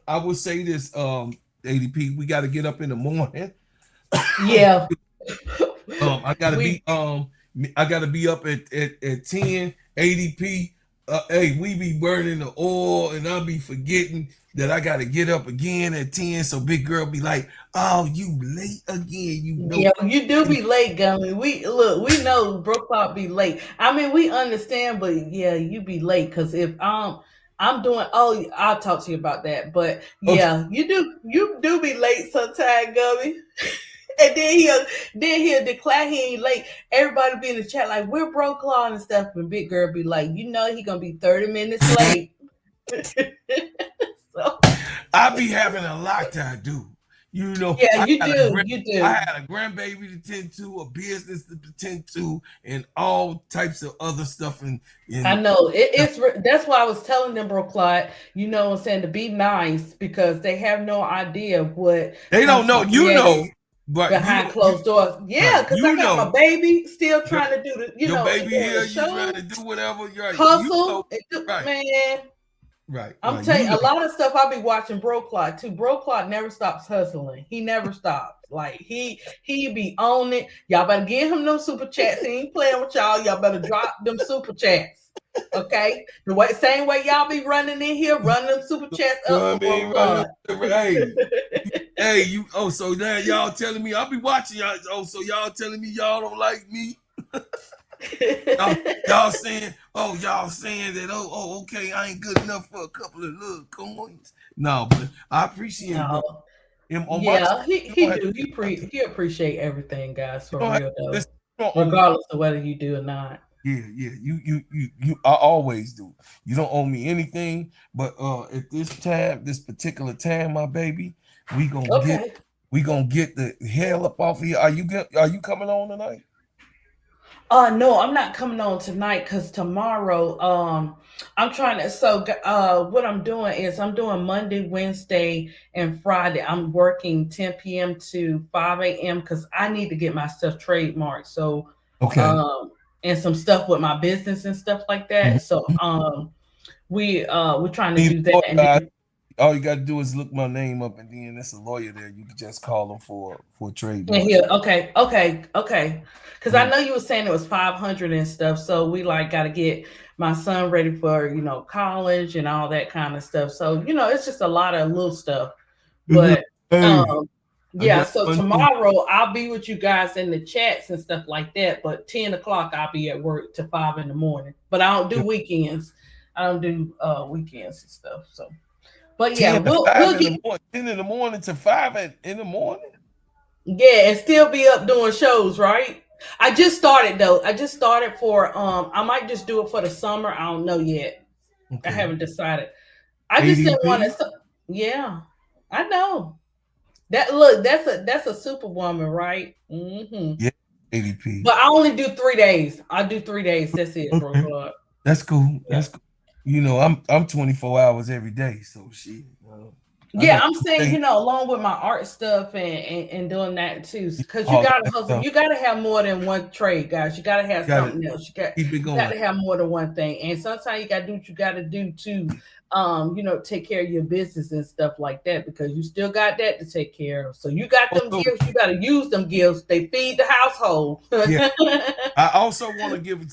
I would say this, ADP, we got to get up in the morning. Yeah. I gotta be up at 10. ADP. Hey, we be burning the oil, and I'll be forgetting that I gotta get up again at 10. So big girl be like, "Oh, you late again?" You know, yeah, you do be late, Gummy. We know Brooklyn be late. I mean, we understand, but yeah, you be late because if I'm doing, I'll talk to you about that. But yeah, you do be late sometime, Gummy. And then he'll declare he ain't late. Everybody be in the chat like, we're broke law and stuff. And big girl be like, you know, he gonna be 30 minutes late. So I be having a lot to do. You know, yeah, you do. I had a grandbaby to tend to, a business to tend to, and all types of other stuff. And I know that's why I was telling them, bro, Clyde, you know what I'm saying, to be nice because they have no idea what they don't know. You know. But behind closed doors, yeah, because I got my baby still trying to do the, your baby here, you trying to do whatever, you're hustle, right. Man. Right. I'm telling you, a lot of stuff I be watching Bro Clyde too. Bro Clyde never stops hustling. He never stops. Like he be on it. Y'all better give him them super chats. He ain't playing with y'all. Y'all better drop them super chats. Okay, same way y'all be running in here, running them super chats up. Hey, you. Oh, so now y'all telling me I'll be watching y'all. Oh, so y'all telling me y'all don't like me? y'all saying that? Oh, okay, I ain't good enough for a couple of little coins. No, but I appreciate him. Yeah, he appreciate everything, guys. For real though, regardless of whether you do or not. Yeah, you I always do. You don't owe me anything, but at this particular time, my baby, we gonna get the hell up off of here. Are you coming on tonight? No, I'm not coming on tonight because tomorrow, I'm trying to. So, what I'm doing is I'm doing Monday, Wednesday, and Friday. I'm working 10 p.m. to 5 a.m. because I need to get my stuff trademarked. So, and some stuff with my business and stuff like that. So we're trying to do that. And all you gotta do is look my name up, and then there's a lawyer there. You can just call him for trade. Okay. Because I know you were saying it was 500 and stuff. So we gotta get my son ready for, college and all that kind of stuff. So, it's just a lot of little stuff. But yeah, so tomorrow I'll be with you guys in the chats and stuff like that. But 10 o'clock I'll be at work to 5 in the morning. But I don't do weekends. I don't do weekends and stuff. So, but yeah, 10 in the morning to 5 in the morning. Yeah, and still be up doing shows, right? I just started though. I just started for I might just do it for the summer. I don't know yet. Okay. I haven't decided. I just didn't want to. Yeah, I know. That's a superwoman, right? Mm-hmm. Yeah, ADP. But I only do 3 days. I do 3 days. That's it, okay. Bro. That's cool. That's cool. I'm 24 hours every day, so shit. Yeah, I'm saying, along with my art stuff and doing that too, because you gotta hustle. You gotta have more than one trade, guys. You gotta have something else. You gotta have more than one thing, and sometimes you gotta do what you gotta do to, take care of your business and stuff like that, because you still got that to take care of. So you got them gifts. You gotta use them gifts. They feed the household. Yeah. I also want to give a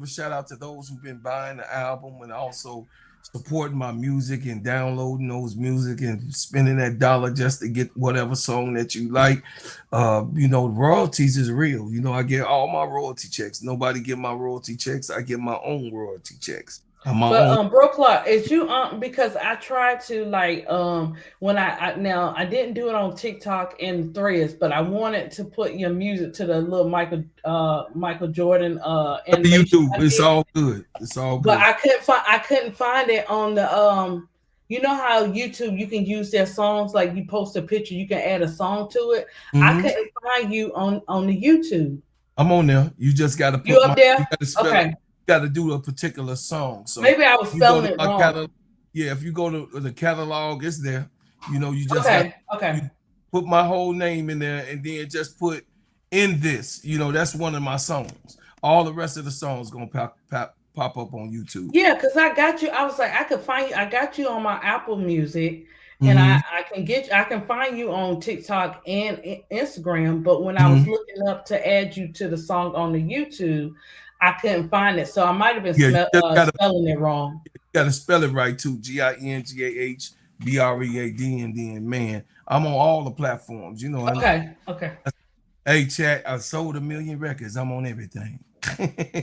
shout out to those who've been buying the album and also supporting my music and downloading those music and spending that dollar just to get whatever song that you like. Royalties is real. I get all my royalty checks. Nobody get my royalty checks. I get my own royalty checks. Bro Clark, is you because I tried to when I didn't do it on TikTok and Threads, but I wanted to put your music to the little Michael Jordan YouTube. It's all good. It's all good. But I couldn't find it on the you know how YouTube you can use their songs, like you post a picture, you can add a song to it. Mm-hmm. I couldn't find you on the YouTube. I'm on there. You just gotta put you up there. Okay. Got to do a particular song. So maybe I was spelling it wrong. If you go to the catalog, it's there. You just you put my whole name in there and then just put in this. That's one of my songs. All the rest of the songs gonna pop up on YouTube. Yeah, because I got you. I was like, I could find you. I got you on my Apple Music, and I can find you on TikTok and Instagram. But when I was looking up to add you to the song on the YouTube, I couldn't find it, so I might have been spelling it wrong. You gotta spell it right too. GINGAHBREAD, and then man, I'm on all the platforms. Okay. Hey, chat, I sold 1 million records. I'm on everything.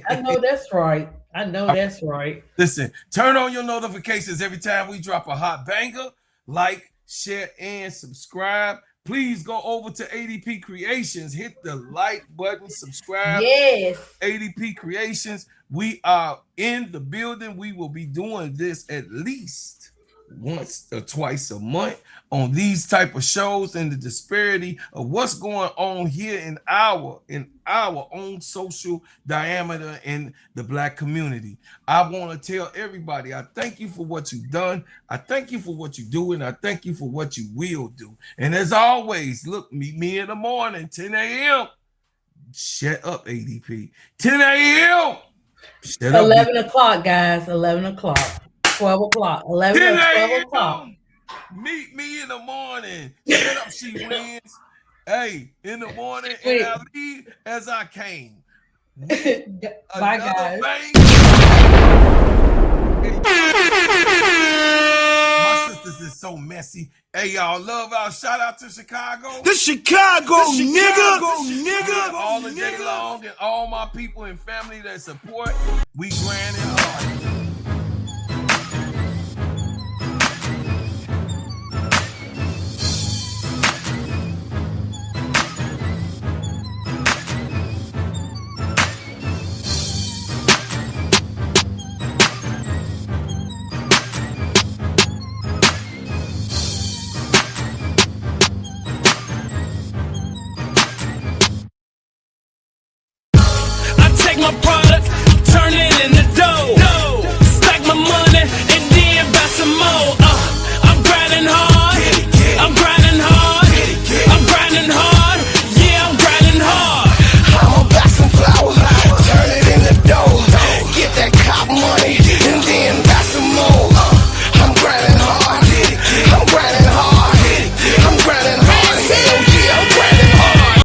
I know that's right. That's right. Listen, turn on your notifications every time we drop a hot banger. Like, share, and subscribe. Please go over to ADP Creations. Hit the like button, subscribe. Yes. ADP Creations. We are in the building. We will be doing this at least once or twice a month on these type of shows, and the disparity of what's going on here in our own social diameter in the Black community. I want to tell everybody, I thank you for what you've done. I thank you for what you do, and I thank you for what you will do. And as always, look, meet me in the morning, 10 a.m. Shut up, ADP. 10 a.m. 11 o'clock, guys. 11 o'clock. 12 o'clock. 11 or 12 o'clock. Meet me in the morning. Shut up, she wins. Hey, in the morning, and I leave as I came. Bye, guys. My sisters is so messy. Hey, y'all, love out. Shout out to Chicago. The Chicago nigga. All the day long, and all my people and family that support. We grand and hard. My product, turn it